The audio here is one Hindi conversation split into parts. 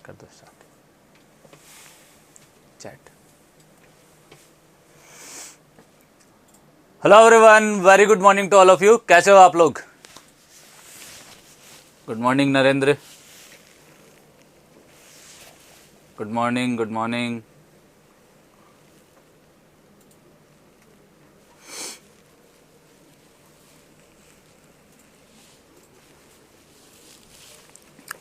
कर दो start chat. Hello everyone, very good morning to all of you. कैसे हो आप लोग? Good morning Narendra, good morning, good morning.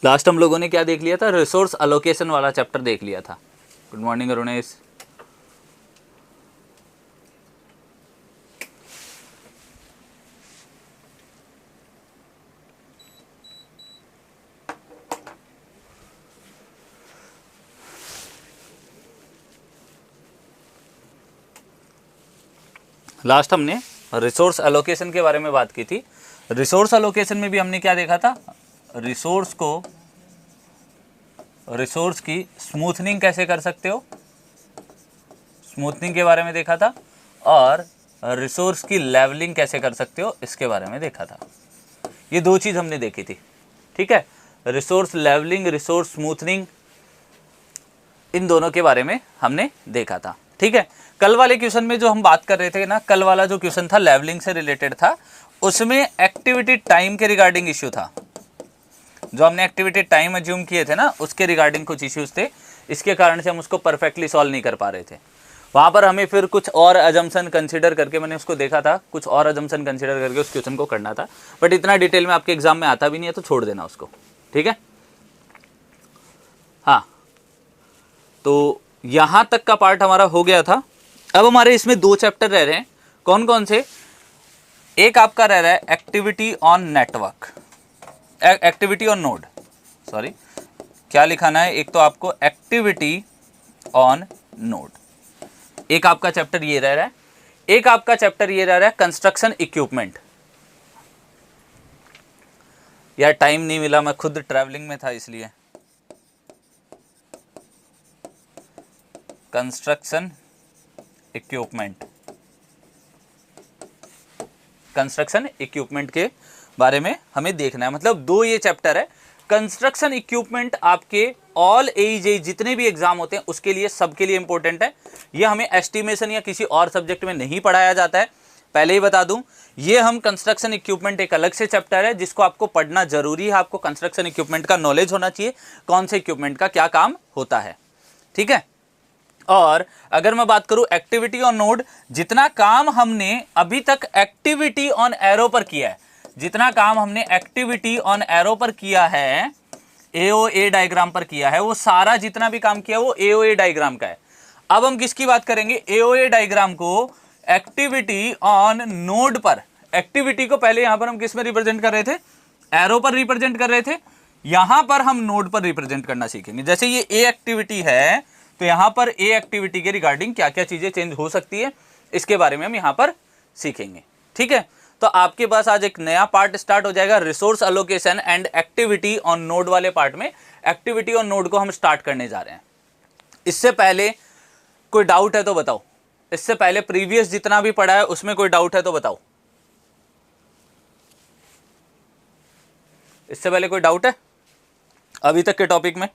Last हम लोगों ने क्या देख लिया था? रिसोर्स अलोकेशन वाला चैप्टर देख लिया था। Good morning Arunesh. लास्ट हमने रिसोर्स अलोकेशन के बारे में बात की थी। रिसोर्स अलोकेशन में भी हमने क्या देखा था? रिसोर्स की स्मूथनिंग कैसे कर सकते हो, स्मूथनिंग के बारे में देखा था, और रिसोर्स की लेवलिंग कैसे कर सकते हो इसके बारे में देखा था। ये दो चीज हमने देखी थी, ठीक है। रिसोर्स लेवलिंग, रिसोर्स स्मूथनिंग, इन दोनों के बारे में हमने देखा था, ठीक है। कल वाले क्वेश्चन में जो हम बात कर रहे थे ना, कल वाला जो क्वेश्चन था लेवलिंग से रिलेटेड था, उसमें एक्टिविटी टाइम के रिगार्डिंग इश्यू था। जो हमने एक्टिविटी टाइम अज्यूम किए थे ना, उसके रिगार्डिंग कुछ इश्यूज थे, इसके कारण से हम उसको परफेक्टली सॉल्व नहीं कर पा रहे थे। वहां पर हमें फिर कुछ और अजम्पशन कंसीडर करके, मैंने उसको देखा था, कुछ और अजम्पशन कंसीडर करके उस क्वेश्चन को करना था, बट इतना डिटेल में आपके एग्जाम में आता भी नहीं है, तो छोड़ देना उसको, ठीक है। हाँ, तो यहां तक का पार्ट हमारा हो गया था। अब हमारे इसमें दो चैप्टर रह रहे हैं। कौन कौन से? एक आपका रह रहा है activity on network, activity on node, sorry क्या लिखाना है, एक तो आपको एक्टिविटी ऑन नोड, एक आपका चैप्टर ये रह रहा है, एक आपका चैप्टर ये रह रहा है कंस्ट्रक्शन इक्विपमेंट। यार टाइम नहीं मिला, मैं खुद ट्रैवलिंग में था इसलिए। कंस्ट्रक्शन इक्विपमेंट, कंस्ट्रक्शन इक्विपमेंट के बारे में हमें देखना है। मतलब दो ये चैप्टर है। कंस्ट्रक्शन इक्विपमेंट आपके ऑल एजे जितने भी एग्जाम होते हैं उसके लिए, सबके लिए इंपॉर्टेंट है। ये हमें एस्टिमेशन या किसी और सब्जेक्ट में नहीं पढ़ाया जाता है, पहले ही बता दूं। ये हम कंस्ट्रक्शन इक्विपमेंट एक अलग से चैप्टर है जिसको आपको पढ़ना जरूरी है। आपको कंस्ट्रक्शन इक्विपमेंट का नॉलेज होना चाहिए, कौन से इक्विपमेंट का क्या काम होता है, ठीक है। और अगर मैं बात करूं एक्टिविटी ऑन नोड, जितना काम हमने अभी तक एक्टिविटी ऑन एरो पर किया है, जितना काम हमने एक्टिविटी ऑन एरो पर किया है, एओए डायग्राम पर किया है, वो सारा जितना भी काम किया वो एओए डायग्राम का है। अब हम किसकी बात करेंगे? एओए डायग्राम को एक्टिविटी ऑन नोड पर। एक्टिविटी को पहले यहां पर हम किस में रिप्रेजेंट कर रहे थे? एरो पर रिप्रेजेंट कर रहे थे। यहां पर हम नोड पर रिप्रेजेंट करना सीखेंगे। जैसे ये ए एक्टिविटी है, तो यहां पर ए एक्टिविटी के रिगार्डिंग क्या क्या चीजें चेंज हो सकती है, इसके बारे में हम यहां पर सीखेंगे, ठीक है। तो आपके पास आज एक नया पार्ट स्टार्ट हो जाएगा, resource allocation and activity on node वाले पार्ट में। एक्टिविटी ऑन नोड को हम स्टार्ट करने जा रहे हैं। इससे पहले कोई डाउट है तो बताओ। इससे पहले प्रीवियस जितना भी पढ़ा है उसमें कोई डाउट है तो बताओ। इससे पहले कोई डाउट है अभी तक के टॉपिक में?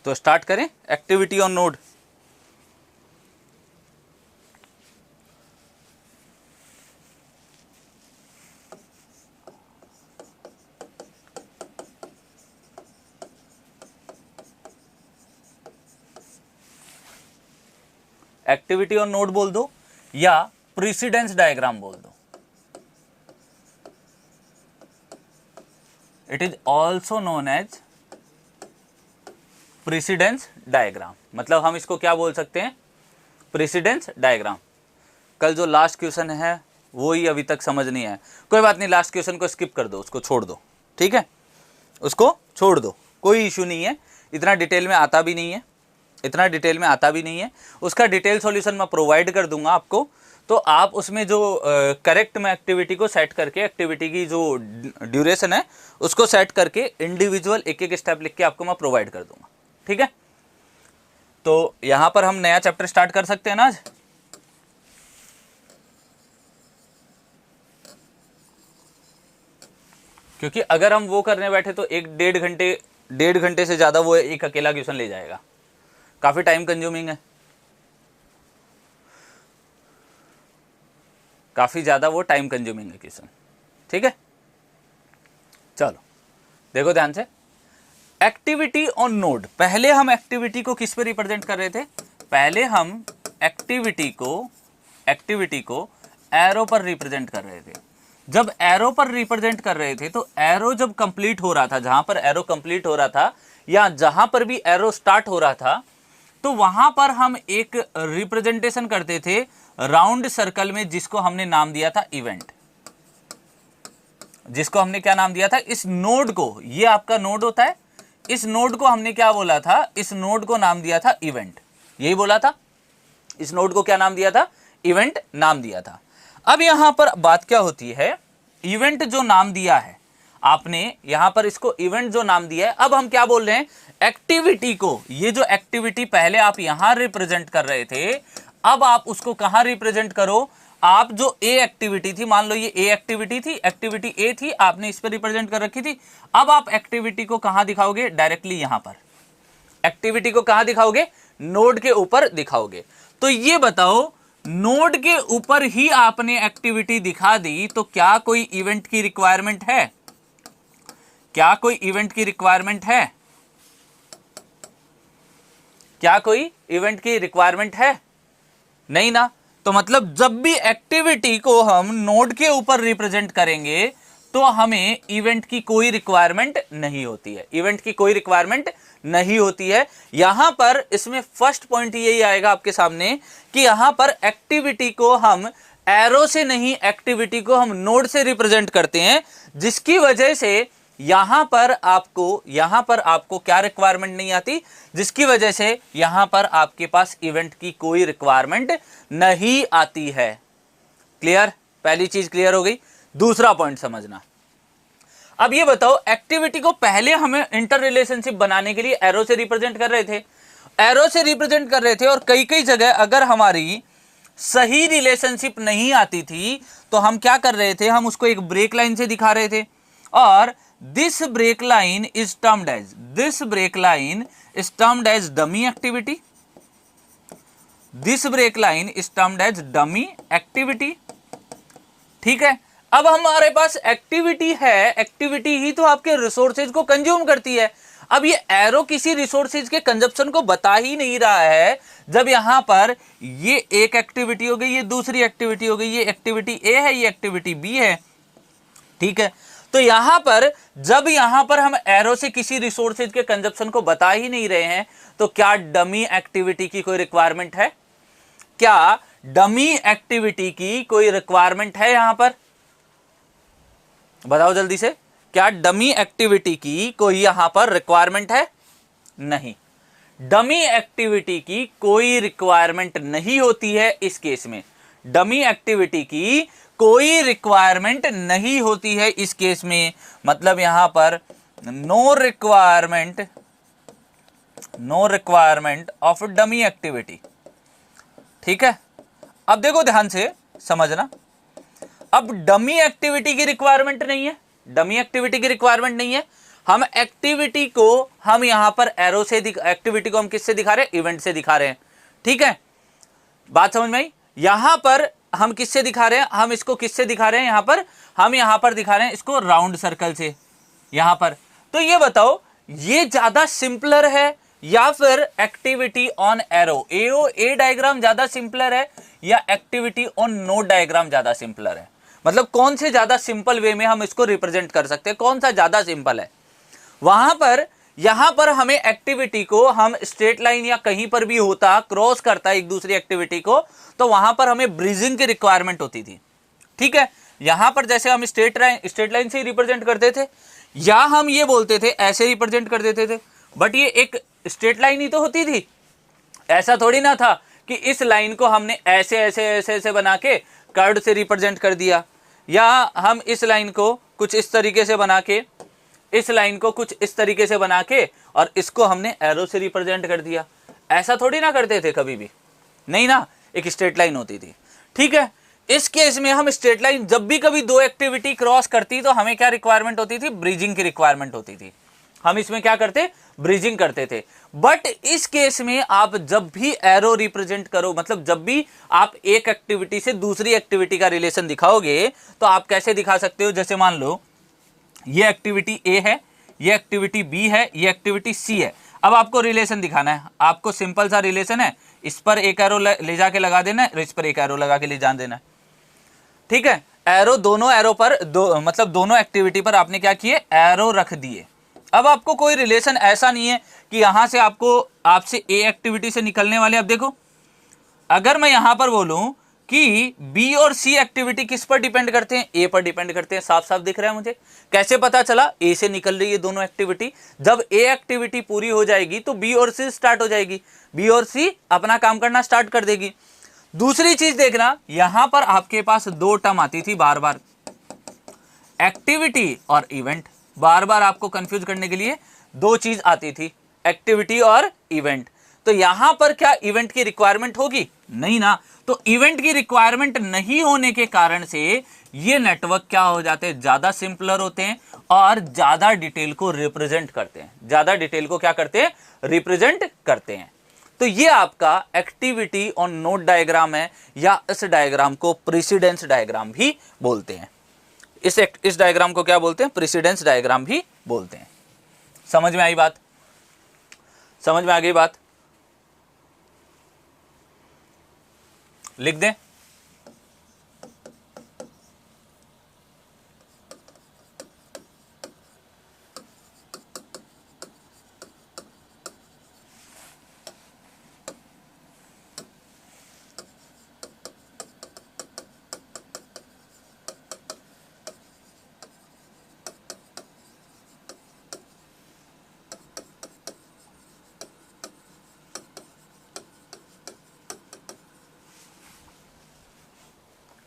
तो स्टार्ट करें activity on node. Activity on node बोल दो या प्रीसिडेंस डायग्राम बोल दो। It is also known as precedence diagram. मतलब हम इसको क्या बोल सकते हैं? Precedence diagram. कल जो लास्ट क्वेश्चन है वो ही अभी तक समझ नहीं आया, कोई बात नहीं, लास्ट क्वेश्चन को स्किप कर दो, उसको छोड़ दो, ठीक है। उसको छोड़ दो, कोई इशू नहीं है, इतना डिटेल में आता भी नहीं है, इतना डिटेल में आता भी नहीं है। उसका डिटेल सॉल्यूशन मैं प्रोवाइड कर दूंगा आपको, तो आप उसमें जो करेक्ट मैं एक्टिविटी को सेट करके, एक्टिविटी की जो ड्यूरेशन है उसको सेट करके इंडिविजुअल एक एक स्टेप लिख के आपको मैं प्रोवाइड कर दूंगा। ठीक है, तो यहां पर हम नया चैप्टर स्टार्ट कर सकते हैं ना आज। क्योंकि अगर हम वो करने बैठे तो 1-1.5 घंटे से ज्यादा वो एक अकेला क्वेश्चन ले जाएगा, काफी टाइम कंज्यूमिंग है, काफी ज्यादा वो टाइम कंज्यूमिंग है क्वेश्चन। ठीक है, चलो देखो ध्यान से, एक्टिविटी ऑन नोड। पहले हम एक्टिविटी को किस पे रिप्रेजेंट कर रहे थे? पहले हम एक्टिविटी को एरो पर रिप्रेजेंट कर रहे थे। जब एरो पर रिप्रेजेंट कर रहे थे तो एरो जब कंप्लीट हो रहा था, जहां पर एरो कंप्लीट हो रहा था या जहां पर भी एरो स्टार्ट हो रहा था, तो वहां पर हम एक रिप्रेजेंटेशन करते थे राउंड सर्कल में, जिसको हमने नाम दिया था इवेंट। जिसको हमने क्या नाम दिया था? इस नोड को, ये आपका नोड होता है, इस नोड को हमने क्या बोला था? इस नोड को नाम दिया था इवेंट। यही बोला था, इस नोड को क्या नाम दिया था? इवेंट नाम दिया था। अब यहां पर बात क्या होती है, इवेंट जो नाम दिया है आपने, यहां पर इसको इवेंट जो नाम दिया है, अब हम क्या बोल रहे हैं? एक्टिविटी को, ये जो एक्टिविटी पहले आप यहां रिप्रेजेंट कर रहे थे, अब आप उसको कहां रिप्रेजेंट करो? आप जो ए एक्टिविटी थी, मान लो ये ए एक्टिविटी थी, एक्टिविटी ए थी, आपने इस पर रिप्रेजेंट कर रखी थी। अब आप एक्टिविटी को कहां दिखाओगे? डायरेक्टली यहां पर। एक्टिविटी को कहां दिखाओगे? नोड के ऊपर दिखाओगे। तो ये बताओ, नोड के ऊपर ही आपने एक्टिविटी दिखा दी, तो क्या कोई इवेंट की रिक्वायरमेंट है? क्या कोई इवेंट की रिक्वायरमेंट है? क्या कोई इवेंट की रिक्वायरमेंट है? नहीं ना। तो मतलब जब भी एक्टिविटी को हम नोड के ऊपर रिप्रेजेंट करेंगे तो हमें इवेंट की कोई रिक्वायरमेंट नहीं होती है। इवेंट की कोई रिक्वायरमेंट नहीं होती है। यहां पर इसमें फर्स्ट पॉइंट यही आएगा आपके सामने कि यहां पर एक्टिविटी को हम एरो से नहीं, एक्टिविटी को हम नोड से रिप्रेजेंट करते हैं, जिसकी वजह से यहां पर आपको क्या रिक्वायरमेंट नहीं आती, जिसकी वजह से यहां पर आपके पास इवेंट की कोई रिक्वायरमेंट नहीं आती है। क्लियर? पहली चीज क्लियर हो गई। दूसरा पॉइंट समझना। अब ये बताओ, एक्टिविटी को पहले हमें इंटर रिलेशनशिप बनाने के लिए एरो से रिप्रेजेंट कर रहे थे, एरो से रिप्रेजेंट कर रहे थे, और कई कई जगह अगर हमारी सही रिलेशनशिप नहीं आती थी तो हम क्या कर रहे थे? हम उसको एक ब्रेक लाइन से दिखा रहे थे, और this break line is termed as dummy activity. This break line is termed as dummy activity. ठीक है, अब हमारे पास एक्टिविटी है, एक्टिविटी ही तो आपके रिसोर्सेज को कंज्यूम करती है। अब ये एरो किसी रिसोर्सेज के कंजप्शन को बता ही नहीं रहा है, जब यहां पर ये एक एक्टिविटी हो गई, ये दूसरी एक्टिविटी हो गई, ये एक्टिविटी ए है, ये एक्टिविटी बी है। ठीक है, तो यहां पर जब यहां पर हम एरो से किसी रिसोर्सेज के कंजप्शन को बता ही नहीं रहे हैं, तो क्या डमी एक्टिविटी की कोई रिक्वायरमेंट है? क्या डमी एक्टिविटी की कोई रिक्वायरमेंट है? यहां पर बताओ जल्दी से, क्या डमी एक्टिविटी की कोई यहां पर रिक्वायरमेंट है? नहीं, डमी एक्टिविटी की कोई रिक्वायरमेंट नहीं होती है इस केस में। डमी एक्टिविटी की कोई रिक्वायरमेंट नहीं होती है इस केस में, मतलब यहां पर no requirement of dummy activity. ठीक है, अब देखो ध्यान से समझना, अब डमी एक्टिविटी की रिक्वायरमेंट नहीं है, डमी एक्टिविटी की रिक्वायरमेंट नहीं है। हम एक्टिविटी को हम यहां पर एरो से एक्टिविटी को हम किससे दिखा रहे हैं? इवेंट से दिखा रहे हैं। ठीक है, बात समझ में आई? यहां पर हम किससे दिखा रहे हैं? हम इसको किससे दिखा रहे हैं? यहां पर हम यहां पर दिखा रहे हैं इसको राउंड सर्कल से यहां पर। तो ये बताओ, ये ज्यादा सिंपलर है या फिर activity on arrow A diagram ज्यादा सिंपलर है, या एक्टिविटी ऑन नोड डायग्राम ज्यादा सिंपलर है? मतलब कौन से ज्यादा सिंपल वे में हम इसको रिप्रेजेंट कर सकते हैं, कौन सा ज्यादा सिंपल है? वहां पर यहां पर हमें एक्टिविटी को हम स्ट्रेट लाइन या कहीं पर भी होता क्रॉस करता एक दूसरी एक्टिविटी को, तो वहां पर हमें ब्रिजिंग की रिक्वायरमेंट होती थी। ठीक है, यहां पर जैसे हम स्ट्रेट लाइन से ही रिप्रेजेंट करते थे, या हम ये बोलते थे ऐसे रिप्रेजेंट कर देते थे, बट ये एक स्ट्रेट लाइन ही तो होती थी। ऐसा थोड़ी ना था कि इस लाइन को हमने ऐसे ऐसे ऐसे ऐसे बना के कर्व से रिप्रेजेंट कर दिया, या हम इस लाइन को कुछ इस तरीके से बना के, इस लाइन को कुछ इस तरीके से बना के और इसको हमने एरो से रिप्रेजेंट कर दिया। ऐसा थोड़ी ना करते थे कभी भी, नहीं ना, एक स्ट्रेट लाइन होती थी। ठीक है, इस केस में हम स्ट्रेट लाइन जब भी कभी दो एक्टिविटी क्रॉस करती तो हमें क्या रिक्वायरमेंट होती थी, ब्रिजिंग की रिक्वायरमेंट होती थी। हम इसमें क्या करते, ब्रिजिंग करते थे। बट इस केस में आप जब भी एरो रिप्रेजेंट करो, मतलब जब भी आप एक एक्टिविटी से दूसरी एक्टिविटी का रिलेशन दिखाओगे तो आप कैसे दिखा सकते हो, जैसे मान लो ये एक्टिविटी ए है, ये एक्टिविटी बी है, ये एक्टिविटी सी है। अब आपको रिलेशन दिखाना है, आपको सिंपल सा रिलेशन है, इस पर एक एरो ले जाके लगा देना है, इस पर एक एरो लगा के ले जान देना है। ठीक है, एरो दोनों एरो पर मतलब दोनों एक्टिविटी पर आपने क्या किए, एरो रख दिए। अब आपको कोई रिलेशन ऐसा नहीं है कि यहां से आपसे ए एक्टिविटी से निकलने वाले, अब देखो अगर मैं यहां पर बोलूं कि बी और सी एक्टिविटी किस पर डिपेंड करते हैं, ए पर डिपेंड करते हैं, साफ साफ दिख रहा है मुझे। कैसे पता चला, ए से निकल रही है दोनों एक्टिविटी। जब ए एक्टिविटी पूरी हो जाएगी तो बी और सी स्टार्ट हो जाएगी, बी और सी अपना काम करना स्टार्ट कर देगी। दूसरी चीज देखना, यहां पर आपके पास दो टर्म आती थी बार बार, एक्टिविटी और इवेंट। बार बार आपको कंफ्यूज करने के लिए दो चीज आती थी, एक्टिविटी और इवेंट। तो यहां पर क्या इवेंट की रिक्वायरमेंट होगी, नहीं ना। तो इवेंट की रिक्वायरमेंट नहीं होने के कारण से ये नेटवर्क क्या हो जाते हैं, ज्यादा सिंपलर होते हैं और ज्यादा डिटेल को रिप्रेजेंट करते हैं। ज्यादा डिटेल को क्या करते हैं, रिप्रेजेंट करते हैं। तो ये आपका एक्टिविटी ऑन नोड डायग्राम है, या इस डायग्राम को प्रेसिडेंस डायग्राम भी बोलते हैं। इस डायग्राम को क्या बोलते हैं, प्रेसिडेंस डायग्राम भी बोलते हैं। समझ में आई बात, समझ में आ गई बात, लिख दें।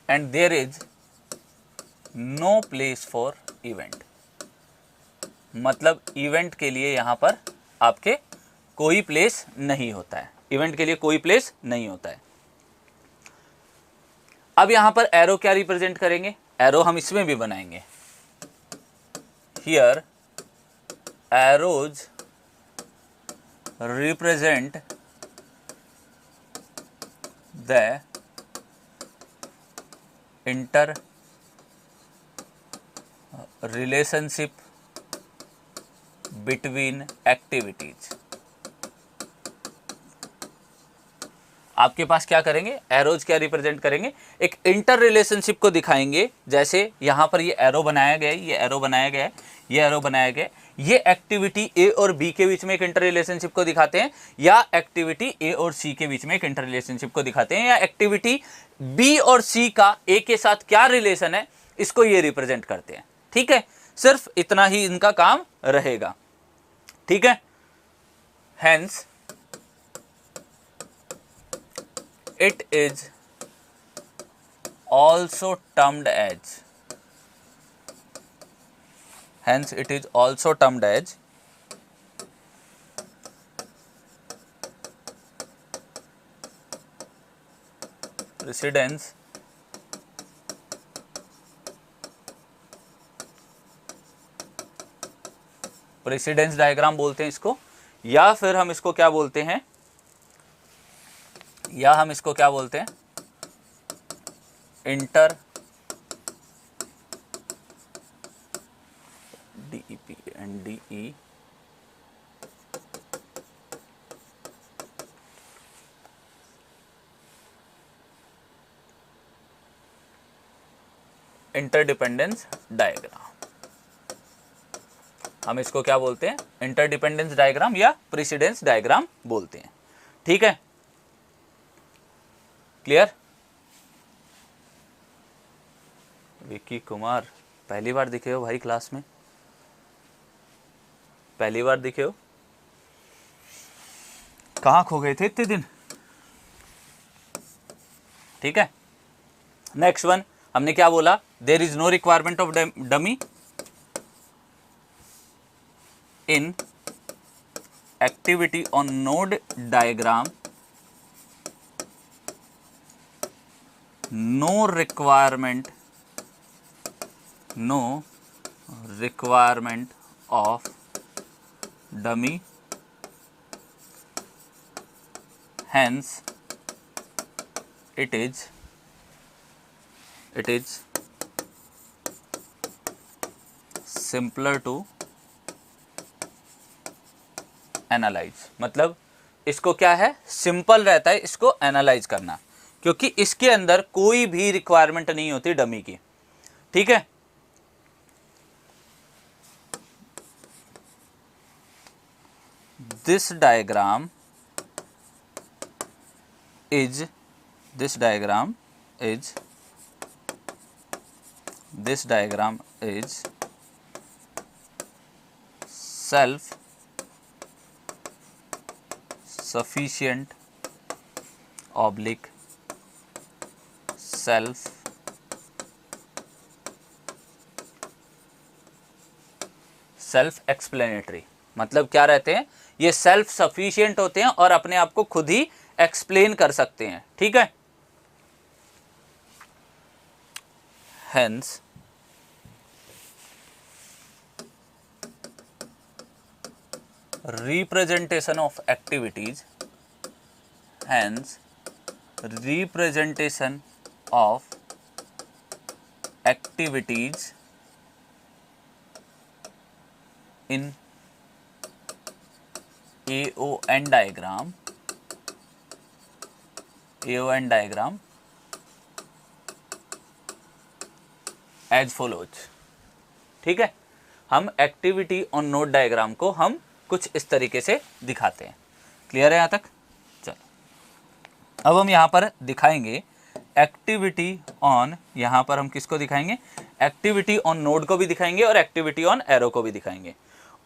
And there is no place for event, मतलब इवेंट के लिए यहां पर आपके कोई प्लेस नहीं होता है, इवेंट के लिए कोई प्लेस नहीं होता है। अब यहां पर एरो क्या रिप्रेजेंट करेंगे, एरो हम इसमें भी बनाएंगे। Here arrows represent the inter relationship between activities. आपके पास क्या करेंगे, एरोज क्या रिप्रेजेंट करेंगे, एक इंटर रिलेशनशिप को दिखाएंगे। जैसे यहां पर ये एरो बनाया गया है, ये एरो बनाया गया है, ये एरो बनाया गया है। ये एक्टिविटी ए और बी के बीच में एक इंटर रिलेशनशिप को दिखाते हैं, या एक्टिविटी ए और सी के बीच में एक इंटर रिलेशनशिप को दिखाते हैं, या एक्टिविटी बी और सी का ए के साथ क्या रिलेशन है, इसको ये रिप्रेजेंट करते हैं। ठीक है, सिर्फ इतना ही इनका काम रहेगा। ठीक है, hence it is also termed as, hence it is also termed as precedence precedence diagram बोलते हैं इसको, या फिर हम इसको क्या बोलते हैं, या हम इसको क्या बोलते हैं, inter DEP NDE interdependence diagram. हम इसको क्या बोलते हैं, इंटरडिपेंडेंस डायग्राम या प्रेसिडेंस डायग्राम बोलते हैं। ठीक है, क्लियर। विक्की कुमार, पहली बार दिखे हो भाई क्लास में, पहली बार दिखे हो, कहाँ खो गए थे इतने दिन। ठीक है। नेक्स्ट वन हमने क्या बोला, there is no requirement of dummy in activity on node diagram, no requirement of dummy, hence it is simpler to analyze। मतलब इसको क्या है, सिंपल रहता है इसको एनालाइज करना, क्योंकि इसके अंदर कोई भी रिक्वायरमेंट नहीं होती डमी की। ठीक है, this diagram is self sufficient oblique self explanatory. मतलब क्या रहते हैं, ये सेल्फ सफिशिएंट होते हैं और अपने आप को खुद ही एक्सप्लेन कर सकते हैं। ठीक है, hence representation of activities, in AON diagram as follows। ठीक है, हम एक्टिविटी ऑन नोड डायग्राम को हम कुछ इस तरीके से दिखाते हैं। क्लियर है यहाँ तक? चलो अब हम यहाँ पर दिखाएंगे एक्टिविटी ऑन, यहाँ पर हम किसको दिखाएंगे, एक्टिविटी ऑन नोड को भी दिखाएंगे और एक्टिविटी ऑन एरो को भी दिखाएंगे।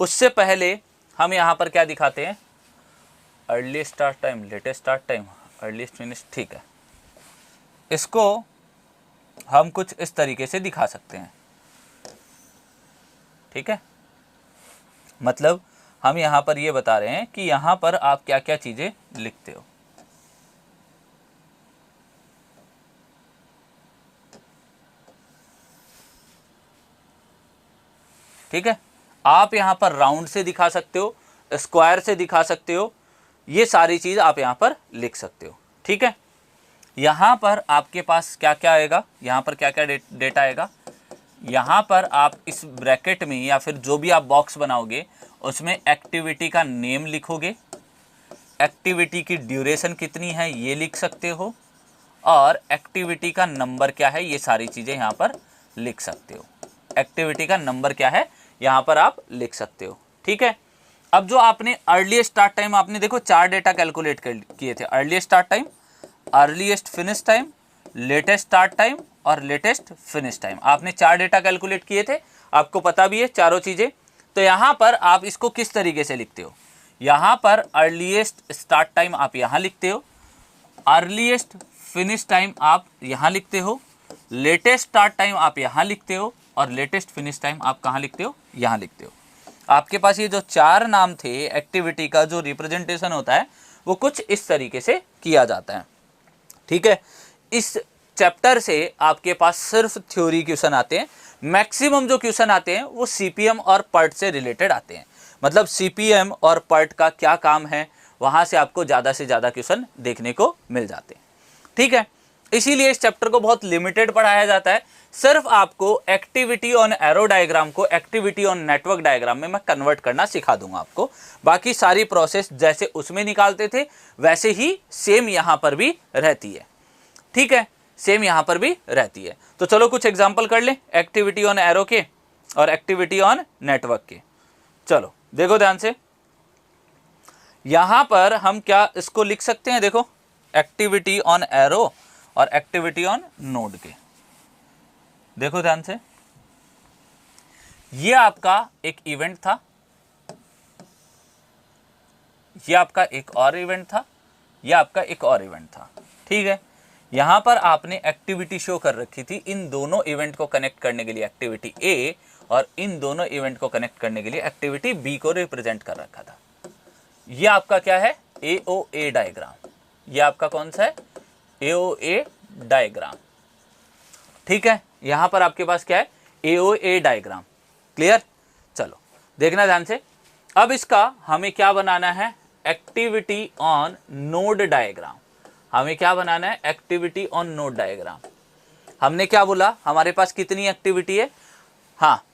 उससे पहले हम यहाँ पर क्या दिखाते हैं, earliest start time, latest start time, earliest finish. ठीक है, इसको हम कुछ इस तरीके से दिखा सकते हैं। ठीक है, मतलब हम यहाँ पर ये बता रहे हैं कि यहाँ पर आप क्या क्या चीज़ें लिखते हो। ठीक है, आप यहाँ पर राउंड से दिखा सकते हो, स्क्वायर से दिखा सकते हो, ये सारी चीज़ आप यहाँ पर लिख सकते हो। ठीक है, यहाँ पर आपके पास क्या क्या आएगा, यहाँ पर क्या क्या डेटा आएगा, यहाँ पर आप इस ब्रैकेट में या फिर जो भी आप बॉक्स बनाओगे उसमें एक्टिविटी का नेम लिखोगे, एक्टिविटी की ड्यूरेशन कितनी है ये लिख सकते हो, और एक्टिविटी का नंबर क्या है ये सारी चीज़ें यहाँ पर लिख सकते हो। एक्टिविटी का नंबर क्या है यहाँ पर आप लिख सकते हो। ठीक है, अब जो आपने अर्लीस्ट स्टार्ट टाइम, आपने देखो 4 डेटा कैलकुलेट किए थे, earliest start time, earliest finish time, latest start time और लेटेस्ट फिनिश टाइम। आपने 4 डेटा कैलकुलेट किए थे, आपको पता भी है चारों चीज़ें। तो यहाँ पर आप इसको किस तरीके से लिखते हो, यहाँ पर अर्लीस्ट स्टार्ट टाइम आप यहाँ लिखते हो, अर्लीस्ट फिनिश टाइम आप यहाँ लिखते हो, लेटेस्ट स्टार्ट टाइम आप यहाँ लिखते हो और लेटेस्ट फिनिश टाइम आप कहाँ लिखते हो, यहाँ लिखते हो। आपके पास ये जो 4 नाम थे, एक्टिविटी का जो रिप्रेजेंटेशन होता है वो कुछ इस तरीके से किया जाता है। ठीक है, इस चैप्टर से आपके पास सिर्फ थ्योरी क्वेश्चन आते हैं। मैक्सिमम जो क्वेश्चन आते हैं वो सीपीएम और पर्ट से रिलेटेड आते हैं। मतलब सीपीएम और पर्ट का क्या काम है, वहाँ से आपको ज़्यादा से ज़्यादा क्वेश्चन देखने को मिल जाते हैं। ठीक है, इसीलिए इस चैप्टर को बहुत लिमिटेड पढ़ाया जाता है। सिर्फ आपको एक्टिविटी ऑन एरो डायग्राम को एक्टिविटी ऑन नेटवर्क डायग्राम में मैं कन्वर्ट करना सिखा दूंगा आपको। बाकी सारी प्रोसेस जैसे उसमें निकालते थे वैसे ही सेम यहाँ पर भी रहती है। ठीक है, सेम यहाँ पर भी रहती है। तो चलो कुछ एग्जाम्पल कर लें एक्टिविटी ऑन एरो के और एक्टिविटी ऑन नेटवर्क के। चलो देखो ध्यान से, यहाँ पर हम क्या इसको लिख सकते हैं, देखो एक्टिविटी ऑन एरो और एक्टिविटी ऑन नोड के। देखो ध्यान से, ये आपका एक इवेंट था, ये आपका एक और इवेंट था, ये आपका एक और इवेंट था। ठीक है, यहां पर आपने एक्टिविटी शो कर रखी थी इन दोनों इवेंट को कनेक्ट करने के लिए एक्टिविटी ए, और इन दोनों इवेंट को कनेक्ट करने के लिए एक्टिविटी बी को रिप्रेजेंट कर रखा था। ये आपका क्या है, एओए डायग्राम। ये आपका कौन सा है, एओए डायग्राम। ठीक है, यहां पर आपके पास क्या है, एओए डायग्राम। क्लियर, चलो देखना ध्यान से। अब इसका हमें क्या बनाना है, एक्टिविटी ऑन नोड डायग्राम। हमें क्या बनाना है, एक्टिविटी ऑन नोड डायग्राम। हमने क्या बोला, हमारे पास कितनी एक्टिविटी है, हाँ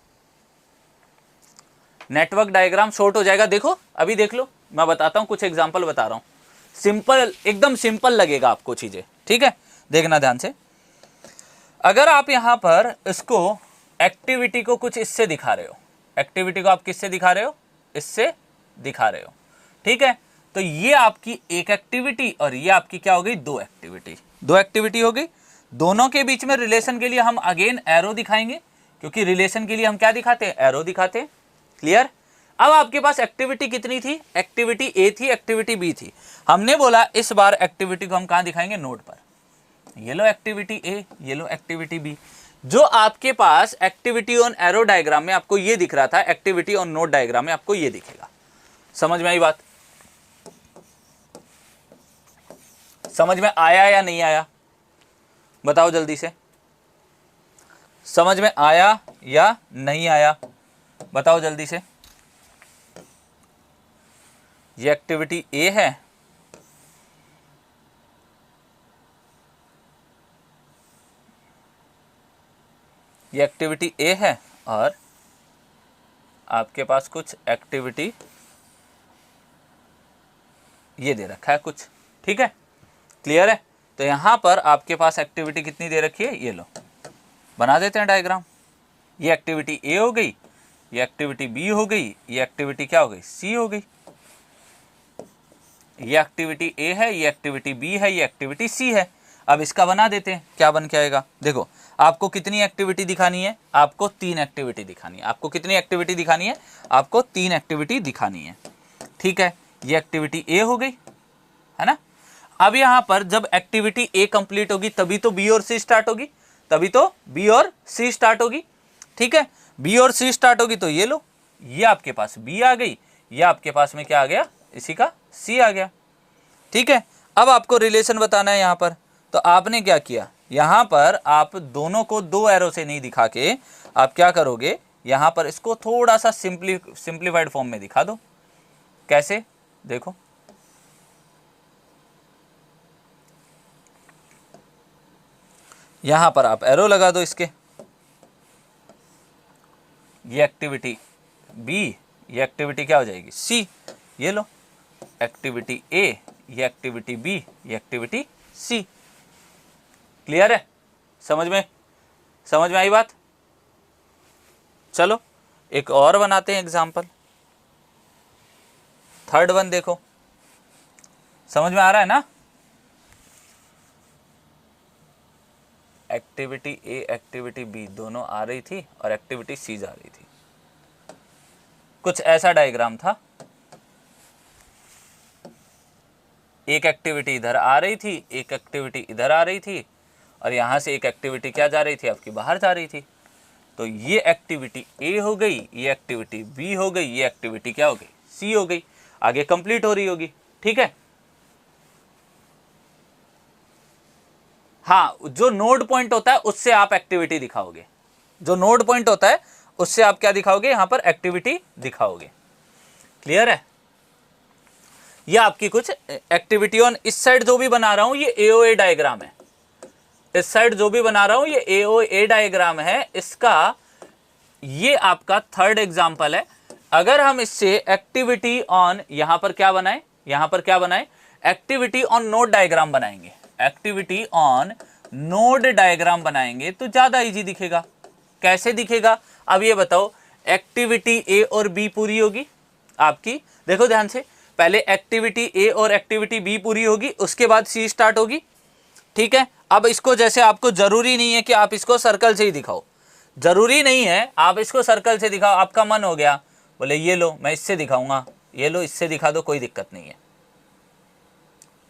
नेटवर्क डायग्राम शॉर्ट हो जाएगा। देखो अभी देख लो, मैं बताता हूं, कुछ एग्जांपल बता रहा हूं, सिंपल, एकदम सिंपल लगेगा आपको चीजें। ठीक है, देखना ध्यान से। अगर आप यहां पर इसको एक्टिविटी को कुछ इससे दिखा रहे हो, एक्टिविटी को आप किससे दिखा रहे हो, इससे दिखा रहे हो। ठीक है, तो ये आपकी एक एक्टिविटी और ये आपकी क्या हो गई, दो एक्टिविटी। दो एक्टिविटी हो गई। दोनों के बीच में रिलेशन के लिए हम अगेन एरो दिखाएंगे, क्योंकि रिलेशन के लिए हम क्या दिखाते हैं, एरो दिखाते हैं। क्लियर। अब आपके पास एक्टिविटी कितनी थी, एक्टिविटी ए थी, एक्टिविटी बी थी। हमने बोला इस बार एक्टिविटी को हम कहां दिखाएंगे, नोड पर। ये लो एक्टिविटी ए, ये लो एक्टिविटी बी। जो आपके पास एक्टिविटी ऑन एरो डायग्राम में आपको ये दिख रहा था, एक्टिविटी ऑन नोड डायग्राम में आपको ये दिखेगा। समझ में आई बात, समझ में आया या नहीं आया, बताओ जल्दी से, समझ में आया या नहीं आया, बताओ जल्दी से। ये एक्टिविटी ए है, ये एक्टिविटी ए है, और आपके पास कुछ एक्टिविटी ये दे रखा है कुछ। ठीक है, क्लियर है। तो यहां पर आपके पास एक्टिविटी कितनी दे रखी है, ये लो, बना देते हैं डायग्राम। ये एक्टिविटी ए हो गई, ये एक्टिविटी बी हो गई, ये एक्टिविटी क्या हो गई, सी हो गई। ये एक्टिविटी ए है, ये एक्टिविटी बी है, ये एक्टिविटी सी है। अब इसका बना देते हैं, क्या बन के आएगा। देखो आपको कितनी एक्टिविटी दिखानी है, आपको 3 एक्टिविटी दिखानी है। आपको कितनी एक्टिविटी दिखानी है, आपको 3 एक्टिविटी दिखानी है। ठीक है, ये एक्टिविटी ए हो गई, है ना। अब यहां पर जब एक्टिविटी ए कंप्लीट होगी तभी तो बी और सी स्टार्ट होगी, तभी तो बी और सी स्टार्ट होगी। ठीक है, बी और सी स्टार्ट होगी तो ये लो, ये आपके पास बी आ गई, ये आपके पास में क्या आ गया, इसी का सी आ गया। ठीक है, अब आपको रिलेशन बताना है यहां पर। तो आपने क्या किया, यहां पर आप दोनों को 2 एरो से नहीं दिखा के आप क्या करोगे, यहां पर इसको थोड़ा सा सिंप्लीफाइड फॉर्म में दिखा दो। कैसे, देखो यहां पर आप एरो लगा दो इसके। ये एक्टिविटी बी, ये एक्टिविटी क्या हो जाएगी, सी। ये लो एक्टिविटी ए, ये एक्टिविटी बी, ये एक्टिविटी सी। क्लियर है, समझ में आई बात। चलो एक और बनाते हैं एग्जांपल, थर्ड वन। देखो समझ में आ रहा है ना। एक्टिविटी ए एक्टिविटी बी दोनों आ रही थी और एक्टिविटी सी जा रही थी। कुछ ऐसा डायग्राम था, एक एक्टिविटी इधर आ रही थी, एक एक्टिविटी इधर आ रही थी, और यहां से एक एक्टिविटी क्या जा रही थी, आपकी बाहर जा रही थी। तो ये एक्टिविटी ए हो गई, ये एक्टिविटी बी हो गई, ये एक्टिविटी क्या हो गई, सी हो गई। आगे कंप्लीट हो रही होगी। ठीक है, हाँ, जो नोड पॉइंट होता है उससे आप एक्टिविटी दिखाओगे, जो नोड पॉइंट होता है उससे आप क्या दिखाओगे, यहां पर एक्टिविटी दिखाओगे। क्लियर है। ये आपकी कुछ एक्टिविटी ऑन, इस साइड जो भी बना रहा हूं ये एओए डायग्राम है, इस साइड जो भी बना रहा हूं ये एओए डायग्राम है। इसका ये आपका थर्ड एग्जांपल है। अगर हम इससे एक्टिविटी ऑन, यहां पर क्या बनाए, यहां पर क्या बनाए, एक्टिविटी ऑन नोड डायग्राम बनाएंगे, एक्टिविटी ऑन नोड डायग्राम बनाएंगे तो ज्यादा इजी दिखेगा। कैसे दिखेगा, अब ये बताओ। एक्टिविटी ए और बी पूरी होगी आपकी, देखो ध्यान से, पहले एक्टिविटी ए और एक्टिविटी बी पूरी होगी, उसके बाद सी स्टार्ट होगी। ठीक है, अब इसको जैसे आपको जरूरी नहीं है कि आप इसको सर्कल से ही दिखाओ, जरूरी नहीं है आप इसको सर्कल से दिखाओ। आपका मन हो गया, बोले ये लो मैं इससे दिखाऊंगा, ये लो इससे दिखा दो, कोई दिक्कत नहीं है।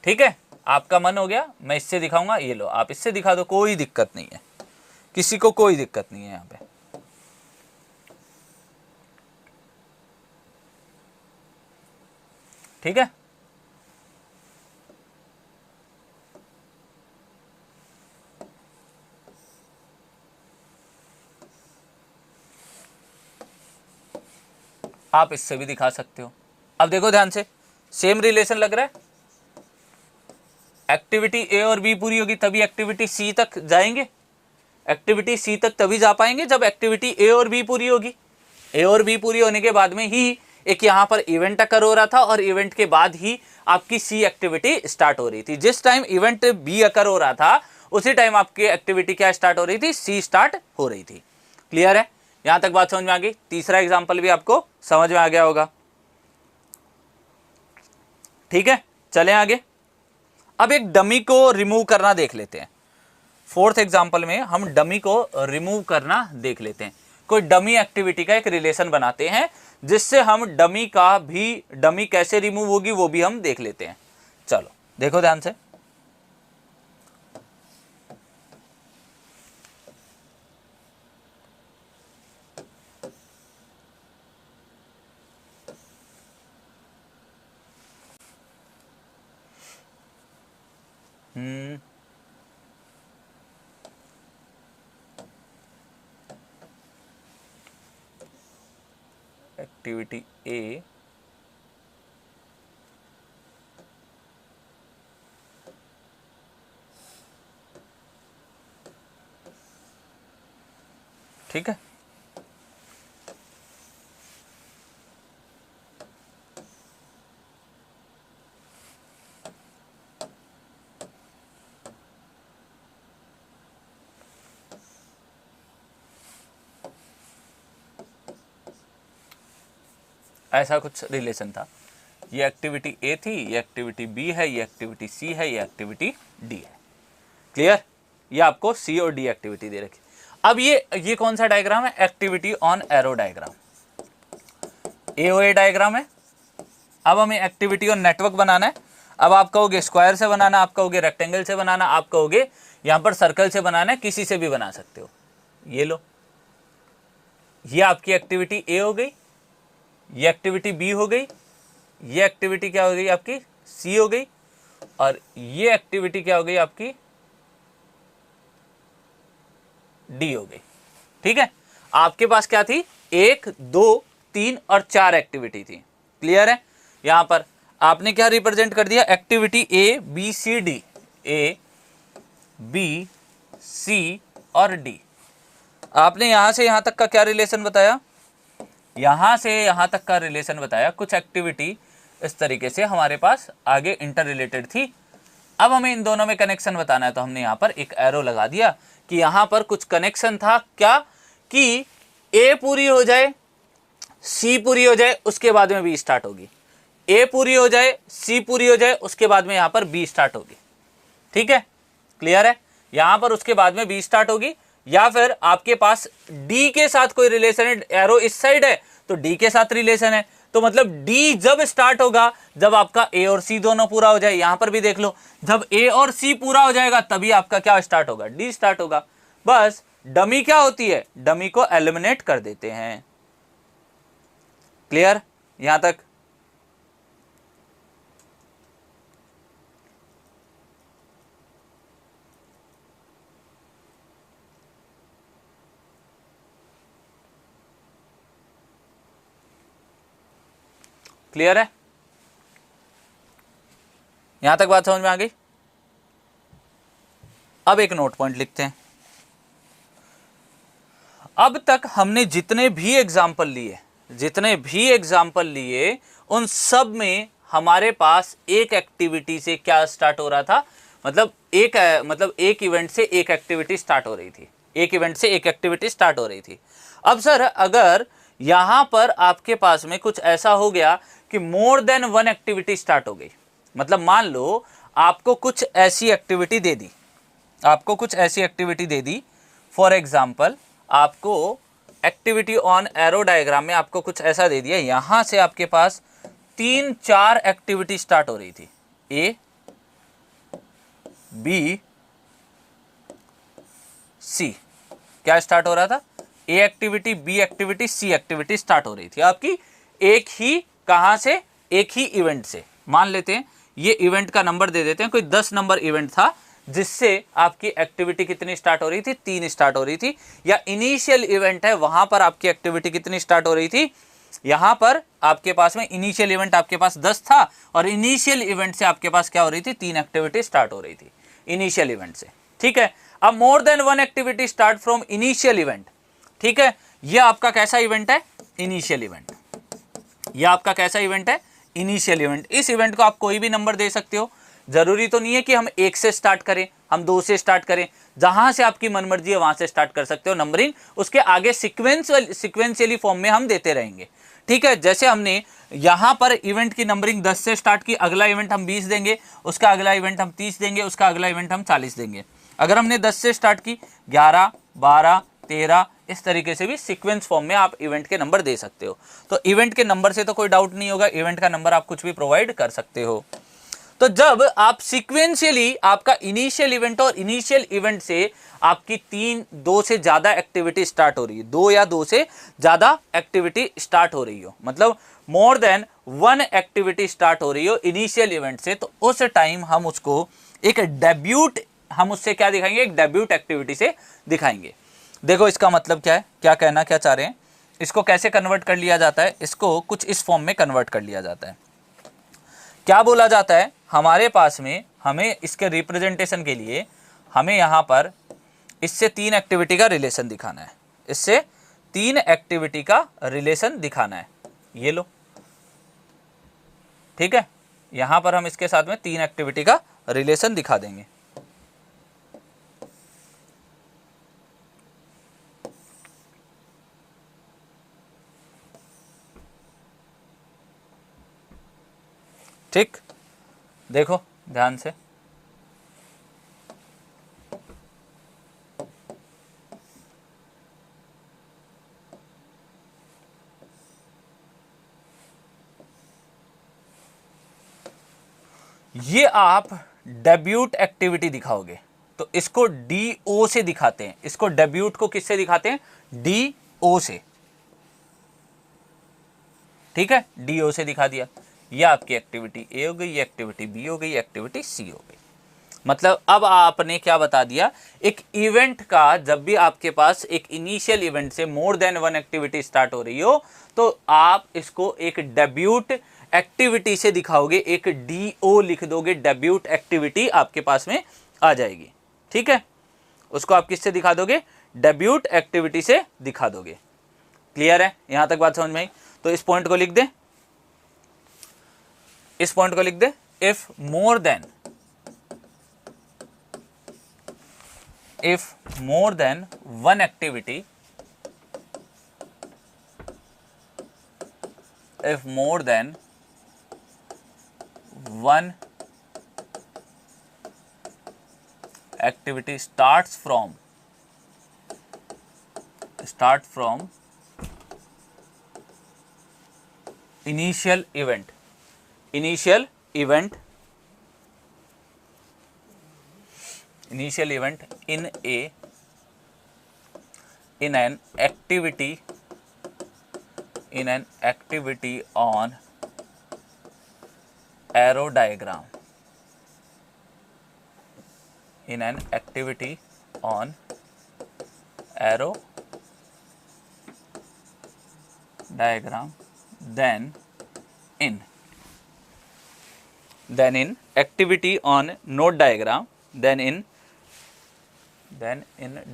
ठीक है, आपका मन हो गया, मैं इससे दिखाऊंगा, ये लो आप इससे दिखा दो, कोई दिक्कत नहीं है, किसी को कोई दिक्कत नहीं है यहाँ पे। ठीक है, आप इससे भी दिखा सकते हो। अब देखो ध्यान से, सेम रिलेशन लग रहा है, एक्टिविटी ए और बी पूरी होगी तभी एक्टिविटी सी तक जाएंगे, एक्टिविटी सी तक तभी जा पाएंगे जब एक्टिविटी ए और बी पूरी होगी। ए और बी पूरी होने के बाद में ही एक यहाँ पर इवेंट अकर हो रहा था और इवेंट के बाद ही आपकी सी एक्टिविटी स्टार्ट हो रही थी। जिस टाइम इवेंट बी अकर हो रहा था उसी टाइम आपकी एक्टिविटी क्या स्टार्ट हो रही थी, सी स्टार्ट हो रही थी। क्लियर है, यहां तक बात समझ में आ गई। तीसरा एग्जांपल भी आपको समझ में आ गया होगा। ठीक है, चलें आगे। अब एक डमी को रिमूव करना देख लेते हैं। फोर्थ एग्जांपल में हम डमी को रिमूव करना देख लेते हैं। कोई डमी एक्टिविटी का एक रिलेशन बनाते हैं जिससे हम डमी कैसे रिमूव होगी वो भी हम देख लेते हैं। चलो देखो ध्यान से, एक्टिविटी ए ठीक है, ऐसा कुछ रिलेशन था। ये एक्टिविटी ए थी, ये एक्टिविटी बी है, ये एक्टिविटी सी है, ये एक्टिविटी डी है। क्लियर, ये आपको सी और डी एक्टिविटी दे रखी। अब ये कौन सा डायग्राम है, activity on arrow diagram, AOA diagram है। अब हमें एक्टिविटी ऑन नेटवर्क बनाना है। अब आप कहोगे स्क्वायर से बनाना, आप कहोगे रेक्टेंगल से बनाना, आप कहोगे यहां पर सर्कल से बनाना है, किसी से भी बना सकते हो। ये लो, ये आपकी एक्टिविटी ए हो गई, ये एक्टिविटी बी हो गई, ये एक्टिविटी क्या हो गई आपकी सी हो गई, और ये एक्टिविटी क्या हो गई आपकी डी हो गई। ठीक है, आपके पास क्या थी, 1 2 3 और 4 एक्टिविटी थी। क्लियर है, यहां पर आपने क्या रिप्रेजेंट कर दिया, activity A B C D, A B C और डी। आपने यहां से यहां तक का क्या रिलेशन बताया, यहां से यहां तक का रिलेशन बताया। कुछ एक्टिविटी इस तरीके से हमारे पास आगे इंटर रिलेटेड थी। अब हमें इन दोनों में कनेक्शन बताना है, तो हमने यहां पर एक एरो लगा दिया कि यहां पर कुछ कनेक्शन था। क्या कि ए पूरी हो जाए, सी पूरी हो जाए, उसके बाद में बी स्टार्ट होगी। ए पूरी हो जाए, सी पूरी हो जाए, उसके बाद में यहां पर बी स्टार्ट होगी। ठीक है, क्लियर है, यहां पर उसके बाद में बी स्टार्ट होगी। या फिर आपके पास डी के साथ कोई रिलेशन है, एरो इस साइड है तो डी के साथ रिलेशन है, तो मतलब डी जब स्टार्ट होगा जब आपका ए और सी दोनों पूरा हो जाए। यहां पर भी देख लो, जब ए और सी पूरा हो जाएगा तभी आपका क्या स्टार्ट होगा, डी स्टार्ट होगा। बस डमी क्या होती है, डमी को एलिमिनेट कर देते हैं। क्लियर, यहां तक क्लियर है, यहां तक बात समझ में आ गई। अब एक नोट पॉइंट लिखते हैं। अब तक हमने जितने भी एग्जाम्पल लिए उन सब में हमारे पास एक एक्टिविटी से क्या स्टार्ट हो रहा था, मतलब एक इवेंट से एक एक्टिविटी स्टार्ट हो रही थी, एक इवेंट से एक एक्टिविटी स्टार्ट हो रही थी। अब सर अगर यहां पर आपके पास में कुछ ऐसा हो गया कि मोर देन वन एक्टिविटी स्टार्ट हो गई, मतलब मान लो आपको कुछ ऐसी activity they the, for example आपको एक्टिविटी ऑन एरो डायग्राम में आपको कुछ ऐसा दे दिया, यहां से आपके पास 3-4 एक्टिविटी स्टार्ट हो रही थी, ए बी सी, क्या स्टार्ट हो रहा था, ए एक्टिविटी, बी एक्टिविटी, सी एक्टिविटी स्टार्ट हो रही थी आपकी एक ही, कहां से, एक ही इवेंट से। मान लेते हैं ये इवेंट का नंबर दे देते हैं, कोई 10 नंबर इवेंट था जिससे आपकी एक्टिविटी कितनी स्टार्ट हो रही थी, 3 स्टार्ट हो रही थी, या इनिशियल इवेंट है वहां पर आपकी एक्टिविटी कितनी स्टार्ट हो रही थी, यहां पर आपके पास में इनिशियल इवेंट आपके पास 10 था और इनिशियल इवेंट से आपके पास क्या हो रही थी, 3 एक्टिविटी स्टार्ट हो रही थी इनिशियल इवेंट से। ठीक है, अब मोर than 1 activity start from initial event. ठीक है, यह आपका कैसा इवेंट है, इनिशियल इवेंट। यह आपका कैसा इवेंट है, इनिशियल इवेंट। इस इवेंट को आप कोई भी नंबर दे सकते हो, जरूरी तो नहीं है कि हम 1 से स्टार्ट करें, हम 2 से स्टार्ट करें, जहां से आपकी मनमर्जी है वहां से स्टार्ट कर सकते हो नंबरिंग, उसके आगे सिक्वेंशियली फॉर्म में हम देते रहेंगे। ठीक है, जैसे हमने यहां पर इवेंट की नंबरिंग 10 से स्टार्ट की, अगला इवेंट हम 20 देंगे, उसका अगला इवेंट हम 30 देंगे, उसका अगला इवेंट हम 40 देंगे। अगर हमने 10 से स्टार्ट की, 11, 12, 13, इस तरीके से भी सीक्वेंस फॉर्म में आप इवेंट के नंबर दे सकते हो। तो इवेंट के नंबर से तो कोई डाउट नहीं होगा, इवेंट का नंबर आप कुछ भी प्रोवाइड कर सकते हो। तो जब आप सीक्वेंशियली आपका इनिशियल इवेंट और इनिशियल इवेंट से आपकी 2 से ज्यादा एक्टिविटी स्टार्ट हो रही है, 2 या 2 से ज्यादा एक्टिविटी स्टार्ट हो रही हो, मतलब मोर देन 1 एक्टिविटी स्टार्ट हो रही हो इनिशियल इवेंट से, तो उस टाइम हम उसको एक डेब्यूट, हम उससे क्या दिखाएंगे, एक डेब्यूट एक्टिविटी से दिखाएंगे। देखो इसका मतलब क्या है, क्या कहना क्या चाह रहे हैं, इसको कैसे कन्वर्ट कर लिया जाता है, इसको कुछ इस फॉर्म में कन्वर्ट कर लिया जाता है। क्या बोला जाता है, हमारे पास में, हमें इसके रिप्रेजेंटेशन के लिए हमें यहां पर इससे 3 एक्टिविटी का रिलेशन दिखाना है, इससे 3 एक्टिविटी का रिलेशन दिखाना है, ये लो। ठीक है, यहां पर हम इसके साथ में 3 एक्टिविटी का रिलेशन दिखा देंगे। ठीक, देखो ध्यान से, ये आप डेब्यूट एक्टिविटी दिखाओगे तो इसको डीओ से दिखाते हैं, इसको डेब्यूट को किससे दिखाते हैं, डीओ से। ठीक है, डीओ से दिखा दिया, ये आपकी एक्टिविटी ए हो गई, ये एक्टिविटी बी हो गई, एक्टिविटी सी हो गई। मतलब अब आपने क्या बता दिया, एक इवेंट का जब भी आपके पास एक इनिशियल इवेंट से मोर देन 1 एक्टिविटी स्टार्ट हो रही हो तो आप इसको एक डेब्यूट एक्टिविटी से दिखाओगे, एक डीओ लिख दोगे, डेब्यूट एक्टिविटी आपके पास में आ जाएगी। ठीक है, उसको आप किससे दिखा दोगे, डेब्यूट एक्टिविटी से दिखा दोगे। क्लियर है, यहां तक बात समझ में आई? तो इस पॉइंट को लिख दे, इस पॉइंट को लिख दे, if more than 1 activity, if more than 1 activity starts from initial event in an activity on arrow diagram, in an activity on arrow diagram, then in activity on node diagram, then in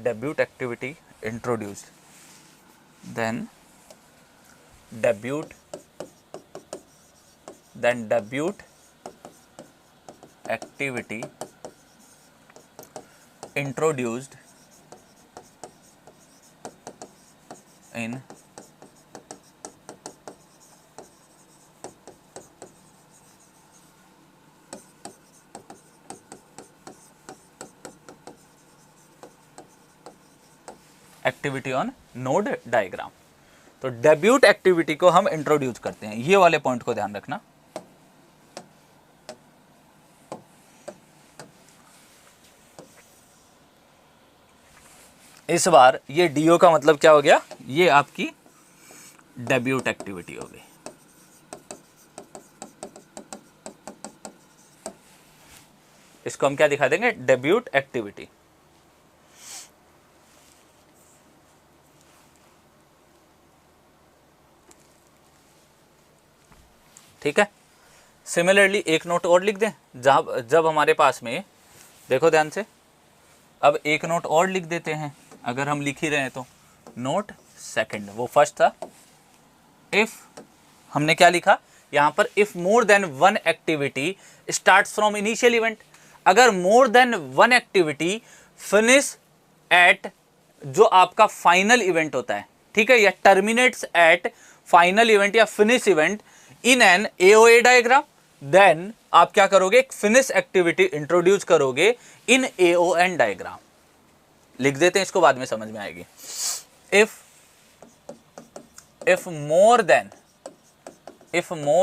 debut activity introduced, then debut activity introduced in activity on node diagram. तो डेब्यूट एक्टिविटी को हम इंट्रोड्यूस करते हैं, ये वाले पॉइंट को ध्यान रखना। इस बार ये डीओ का मतलब क्या हो गया, ये आपकी डेब्यूट एक्टिविटी हो गई। इसको हम क्या दिखा देंगे, डेब्यूट एक्टिविटी। ठीक है। सिमिलरली एक नोट और लिख दें, जब हमारे पास में, देखो ध्यान से, अब एक नोट और लिख देते हैं, अगर हम लिख ही रहे हैं तो। नोट सेकंड, वो फर्स्ट था। इफ, हमने क्या लिखा यहां पर, if more than one activity start from initial event, अगर more than one activity finish at, जो आपका फाइनल इवेंट होता है, ठीक है, या टर्मिनेट्स एट फाइनल इवेंट या finish event in an AOA diagram, then आप क्या करोगे, एक फिनिश एक्टिविटी इंट्रोड्यूस करोगे इन एओएन डायग्राम। लिख देते हैं, इसको बाद में समझ में आएगी। If more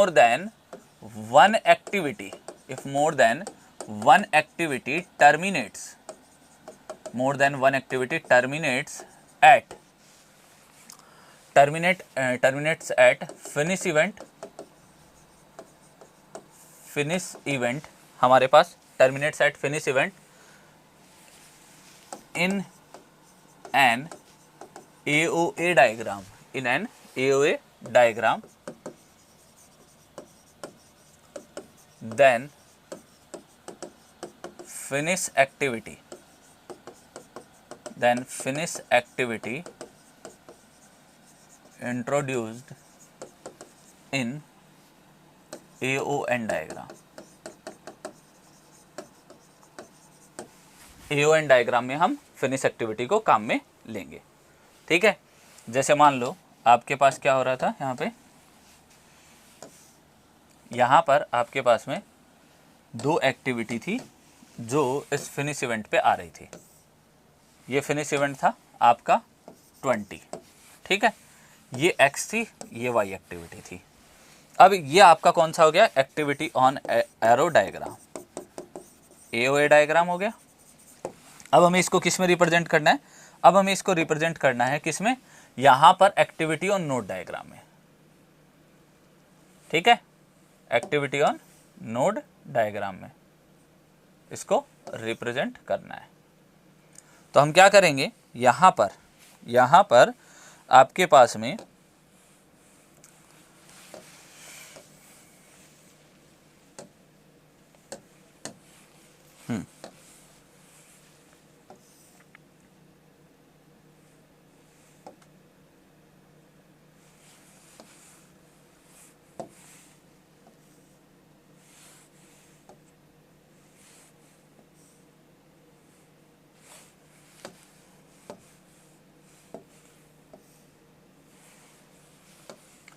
than one activity, if more than one activity terminates, more than one activity terminates at finish event, हमारे पास terminates at finish event in an AOA diagram, then finish activity introduced in AON diagram. AON diagram में हम फिनिश एक्टिविटी को काम में लेंगे। ठीक है, जैसे मान लो आपके पास क्या हो रहा था, यहाँ पर आपके पास में दो एक्टिविटी थी जो इस फिनिश इवेंट पे आ रही थी। ये फिनिश इवेंट था आपका 20, ठीक है, ये X थी, ये Y एक्टिविटी थी। अब ये आपका कौन सा हो गया, activity on arrow diagram, AOA diagram हो गया। अब हमें इसको किस में रिप्रेजेंट करना है, अब हमें इसको रिप्रेजेंट करना है किस में, यहां पर एक्टिविटी ऑन नोड डायग्राम में। ठीक है, एक्टिविटी ऑन नोड डायग्राम में इसको रिप्रेजेंट करना है। तो हम क्या करेंगे, यहां पर आपके पास में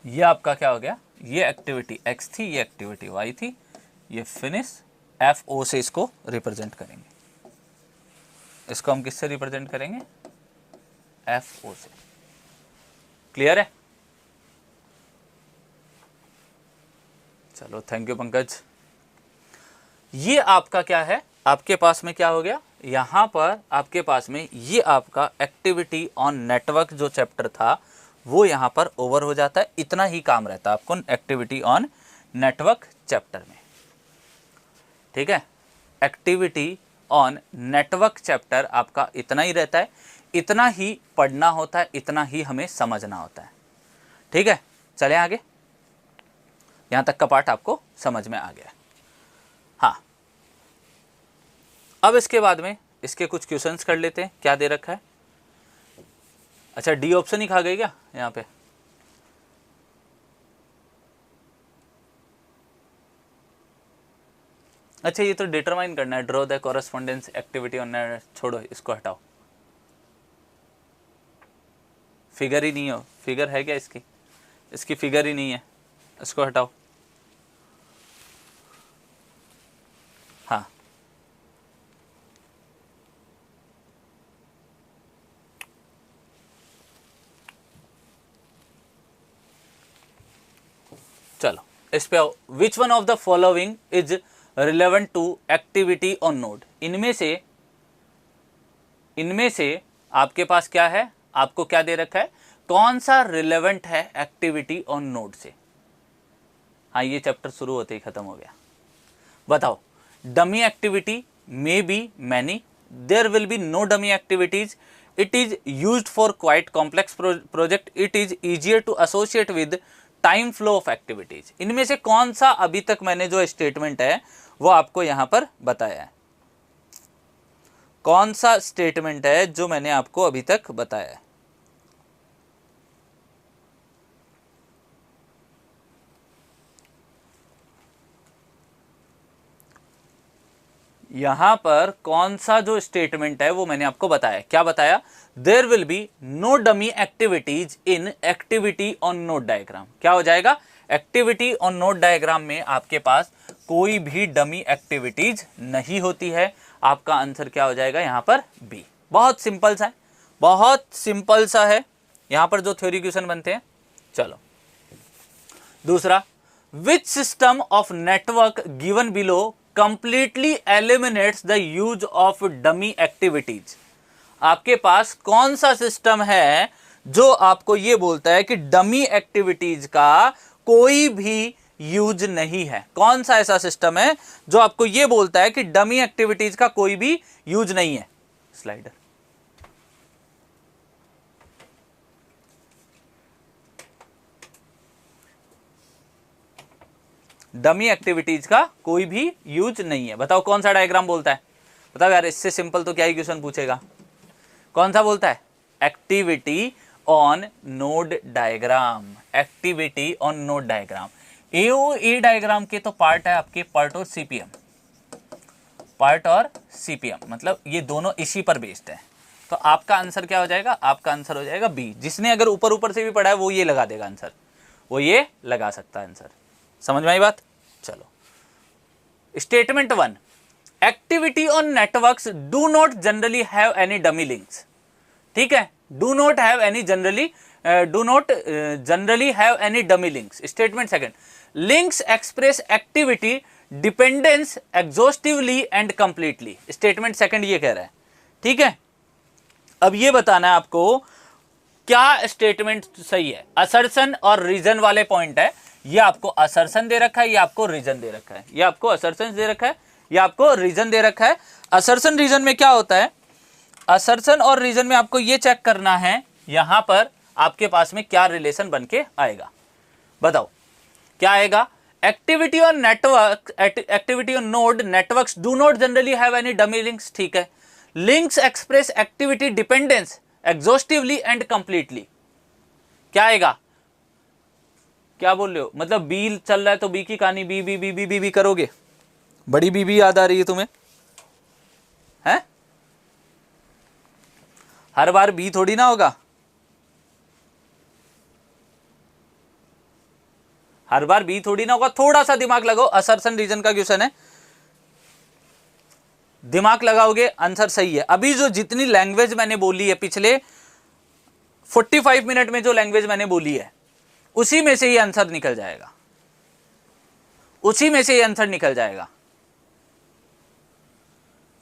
ये आपका क्या हो गया, ये एक्टिविटी X थी, ये एक्टिविटी Y थी, ये फिनिश FO से इसको रिप्रेजेंट करेंगे। इसको हम किससे रिप्रेजेंट करेंगे, FO से। क्लियर है? चलो, थैंक यू पंकज। ये आपका क्या है, आपके पास में क्या हो गया, यहां पर आपके पास में ये आपका एक्टिविटी ऑन नेटवर्क जो चैप्टर था वो यहां पर ओवर हो जाता है। इतना ही काम रहता है आपको एक्टिविटी ऑन नेटवर्क चैप्टर में। ठीक है, एक्टिविटी ऑन नेटवर्क चैप्टर आपका इतना ही रहता है, इतना ही पढ़ना होता है, इतना ही हमें समझना होता है। ठीक है, चलें आगे। यहां तक का पार्ट आपको समझ में आ गया। हाँ, अब इसके बाद में इसके कुछ क्वेश्चंस कर लेते हैं। क्या दे रखा है, अच्छा डी ऑप्शन ही खा गई क्या यहाँ पे, अच्छा ये तो डिटरमाइन करना है, draw the correspondence activity on, छोड़ो इसको, हटाओ। फिगर ही नहीं हो, फिगर है क्या इसकी फिगर ही नहीं है, इसको हटाओ। हाँ, चलो इस पे आओ। Which one of the following is relevant to activity on node, इनमें से आपके पास क्या है, आपको क्या दे रखा है, कौन सा रिलेवेंट है एक्टिविटी ऑन नोड से। हाँ, ये चैप्टर शुरू होते ही खत्म हो गया। बताओ, dummy activity may be many, there will be no dummy activities, it is used for quite complex project, it is easier to associate with time flow of activities. इनमें से कौन सा अभी तक मैंने जो स्टेटमेंट है वो आपको यहां पर बताया है, कौन सा स्टेटमेंट है जो मैंने आपको अभी तक बताया है। यहां पर कौन सा जो स्टेटमेंट है वो मैंने आपको बताया, क्या बताया, there will be no dummy activities in activity on node diagram. क्या हो जाएगा, एक्टिविटी ऑन नोड डायग्राम में आपके पास कोई भी डमी एक्टिविटीज नहीं होती है। आपका आंसर क्या हो जाएगा यहां पर, बी। बहुत सिंपल सा है, बहुत सिंपल सा है यहां पर जो थ्योरी क्वेश्चन बनते हैं। चलो दूसरा, which system of network given below completely eliminates the use of dummy activities। आपके पास कौन सा सिस्टम है जो आपको ये बोलता है कि डमी एक्टिविटीज का कोई भी यूज नहीं है। कौन सा ऐसा सिस्टम है जो आपको ये बोलता है कि डमी एक्टिविटीज का कोई भी यूज नहीं है। स्लाइडर, डमी एक्टिविटीज का कोई भी यूज नहीं है। बताओ कौन सा डायग्राम बोलता है, बताओ यार, इससे सिंपल तो क्या ही क्वेश्चन पूछेगा। कौन सा बोलता है, activity on node diagram, activity on node diagram. A diagram के तो पार्ट है आपके पार्ट और सीपीएम, पार्ट और सीपीएम, मतलब ये दोनों इसी पर बेस्ड है। तो आपका आंसर क्या हो जाएगा, आपका आंसर हो जाएगा बी। जिसने अगर ऊपर ऊपर से भी पढ़ा है वो ये लगा देगा आंसर, वो ये लगा सकता है आंसर। समझ में आई बात। चलो statement 1, activity on networks do not generally have any dummy links. ठीक है, do not have any generally, do not generally have any dummy links. Statement second, links express activity dependence exhaustively and completely. Statement second ये कह रहा है। ठीक है, अब ये बताना है आपको क्या स्टेटमेंट सही है। असर्शन और रीजन वाले पॉइंट है, ये आपको असर्शन दे रखा है, ये आपको रीजन दे रखा है, ये आपको असर्शन दे रखा है, ये आपको रीजन दे रखा है। असर्शन रीजन में क्या होता है, असर्शन और रीजन में आपको ये चेक करना है यहां पर आपके पास में क्या रिलेशन बन के आएगा। बताओ क्या आएगा, activity on network, activity on node networks do not generally have any dummy links. ठीक है, links express activity dependence exhaustively and completely. क्या आएगा, क्या बोल रहे हो, मतलब बी चल रहा है तो बी की कहानी B B B B B B करोगे। बड़ी बीबी याद आ रही है तुम्हें, हैं? हर बार बी थोड़ी ना होगा, हर बार बी थोड़ी ना होगा। थोड़ा सा दिमाग लगाओ, असर्शन रीजन का क्वेश्चन है, दिमाग लगाओगे आंसर सही है। अभी जो जितनी लैंग्वेज मैंने बोली है पिछले 45 मिनट में, जो लैंग्वेज मैंने बोली है उसी में से ही आंसर निकल जाएगा, उसी में से ही आंसर निकल जाएगा।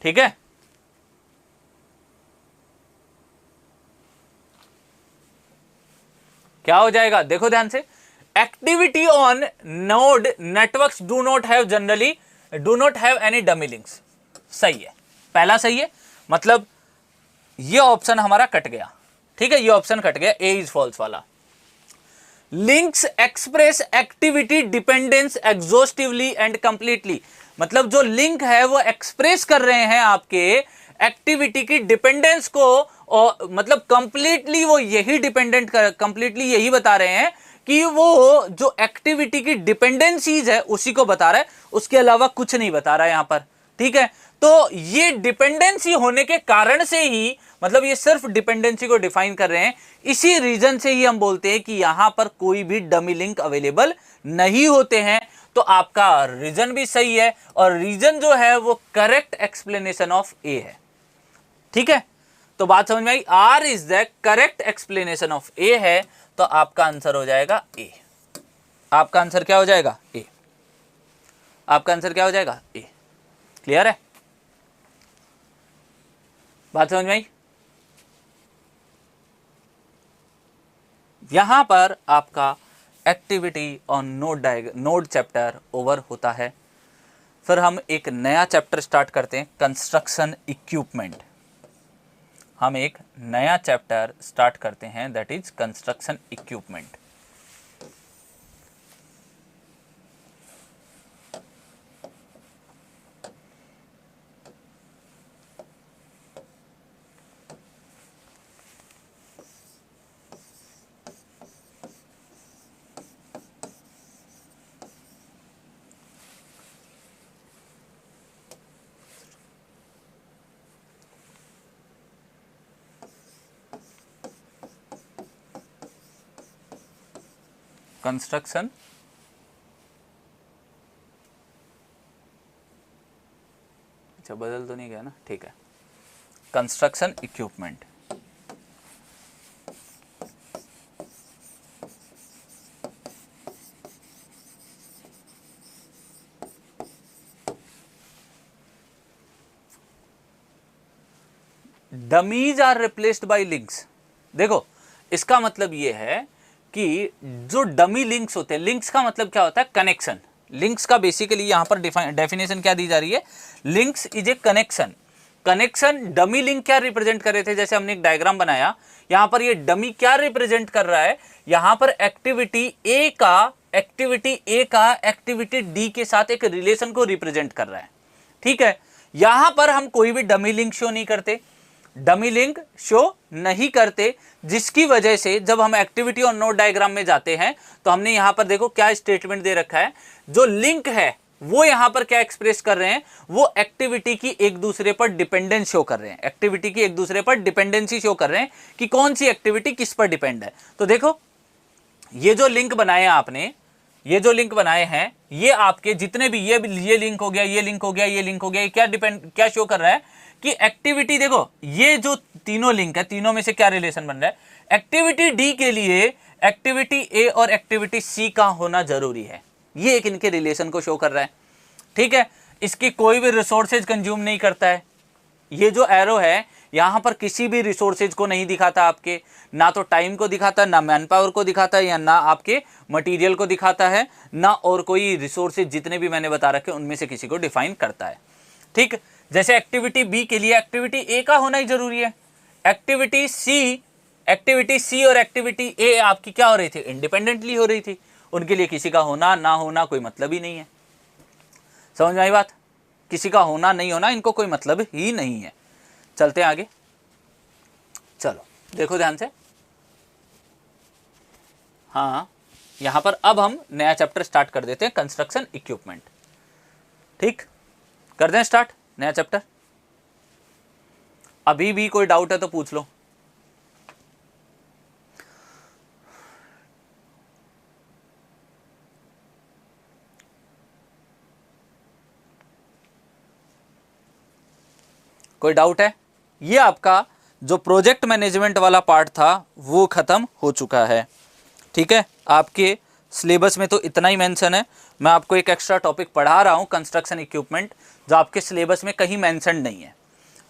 ठीक है, क्या हो जाएगा देखो ध्यान से, activity on node networks do not have generally, do not have any dummy links. सही है, पहला सही है, मतलब ये ऑप्शन हमारा कट गया। ठीक है, ये ऑप्शन कट गया, ए इज फॉल्स वाला। Links express activity dependence exhaustively and completely, मतलब जो लिंक है वो एक्सप्रेस कर रहे हैं आपके एक्टिविटी की डिपेंडेंस को, और मतलब कंप्लीटली वो यही डिपेंडेंट कर, कंप्लीटली यही बता रहे हैं कि वो जो एक्टिविटी की डिपेंडेंसीज है उसी को बता रहा है, उसके अलावा कुछ नहीं बता रहा है यहां पर। ठीक है, तो ये डिपेंडेंसी होने के कारण से ही, मतलब ये सिर्फ डिपेंडेंसी को डिफाइन कर रहे हैं, इसी रीजन से ही हम बोलते हैं कि यहां पर कोई भी डमी लिंक अवेलेबल नहीं होते हैं। तो आपका रीजन भी सही है, और रीजन जो है वो करेक्ट एक्सप्लेनेशन ऑफ ए है। ठीक है, तो बात समझ में आई, R is the correct explanation of A है, तो आपका आंसर हो जाएगा ए। आपका आंसर क्या हो जाएगा, ए। आपका आंसर क्या हो जाएगा, ए। क्लियर है, बात समझ में आई। यहां पर आपका activity on node chapter over होता है। फिर हम एक नया चैप्टर स्टार्ट करते हैं, कंस्ट्रक्शन इक्विपमेंट। हम एक नया चैप्टर स्टार्ट करते हैं, that is construction equipment. Construction अच्छा बदल तो नहीं गया ना, ठीक है। Construction equipment. Dummies are replaced by links. देखो इसका मतलब यह है कि जो डमी लिंक्स होते हैं, लिंक्स का मतलब क्या होता है, कनेक्शन। लिंक्स का बेसिकली यहां पर डेफिनेशन क्या दी जा रही है, links is a connection. Connection dummy link क्या रिप्रेजेंट कर रहे थे, जैसे हमने एक डायग्राम बनाया, यहां पर ये डमी क्या रिप्रेजेंट कर रहा है, यहां पर एक्टिविटी ए का एक्टिविटी डी के साथ एक रिलेशन को रिप्रेजेंट कर रहा है। ठीक है, यहां पर हम कोई भी डमी लिंक शो नहीं करते, डमी लिंक शो नहीं करते, जिसकी वजह से जब हम एक्टिविटी और नोड डायग्राम में जाते हैं तो हमने यहां पर देखो क्या स्टेटमेंट दे रखा है, जो लिंक है वो यहां पर क्या एक्सप्रेस कर रहे हैं, वो एक्टिविटी की एक दूसरे पर डिपेंडेंस शो कर रहे हैं, एक्टिविटी की एक दूसरे पर डिपेंडेंसी शो कर रहे हैं कि कौन सी एक्टिविटी किस पर डिपेंड है। तो देखो ये जो लिंक बनाए आपने, ये जो लिंक बनाए हैं, ये आपके जितने भी ये लिंक हो गया, ये लिंक हो गया, ये लिंक हो गया, ये क्या शो कर रहा है कि एक्टिविटी, देखो ये जो तीनों लिंक है, तीनों में से क्या रिलेशन बन रहा है, एक्टिविटी डी के लिए एक्टिविटी ए और एक्टिविटी सी का होना जरूरी है। ये एक इनके रिलेशन को शो कर रहा है। ठीक है, इसकी कोई भी रिसोर्सेज कंज्यूम नहीं करता है। ये जो एरो है यहां पर किसी भी रिसोर्सेज को नहीं दिखाता, आपके ना तो टाइम को दिखाता है, ना मैन पावर को दिखाता है, या ना आपके मटेरियल को दिखाता है, ना और कोई रिसोर्सेज जितने भी मैंने बता रखे उनमें से किसी को डिफाइन करता है। ठीक, जैसे एक्टिविटी बी के लिए एक्टिविटी ए का होना ही जरूरी है। एक्टिविटी सी और एक्टिविटी ए आपकी क्या हो रही थी, इंडिपेंडेंटली हो रही थी, उनके लिए किसी का होना ना होना कोई मतलब ही नहीं है। समझ में आई बात, किसी का होना नहीं होना इनको कोई मतलब ही नहीं है। चलते हैं आगे, चलो देखो ध्यान से। हाँ, यहां पर अब हम नया चैप्टर स्टार्ट कर देते हैं, कंस्ट्रक्शन इक्विपमेंट। ठीक, कर दें स्टार्ट नया चैप्टर। अभी भी कोई डाउट है तो पूछ लो। कोई डाउट है? ये आपका जो प्रोजेक्ट मैनेजमेंट वाला पार्ट था वो खत्म हो चुका है। ठीक है, आपके सिलेबस में तो इतना ही मेंशन है। मैं आपको एक एक्स्ट्रा टॉपिक पढ़ा रहा हूं, कंस्ट्रक्शन इक्विपमेंट, जो आपके सिलेबस में कहीं मेंशन नहीं है,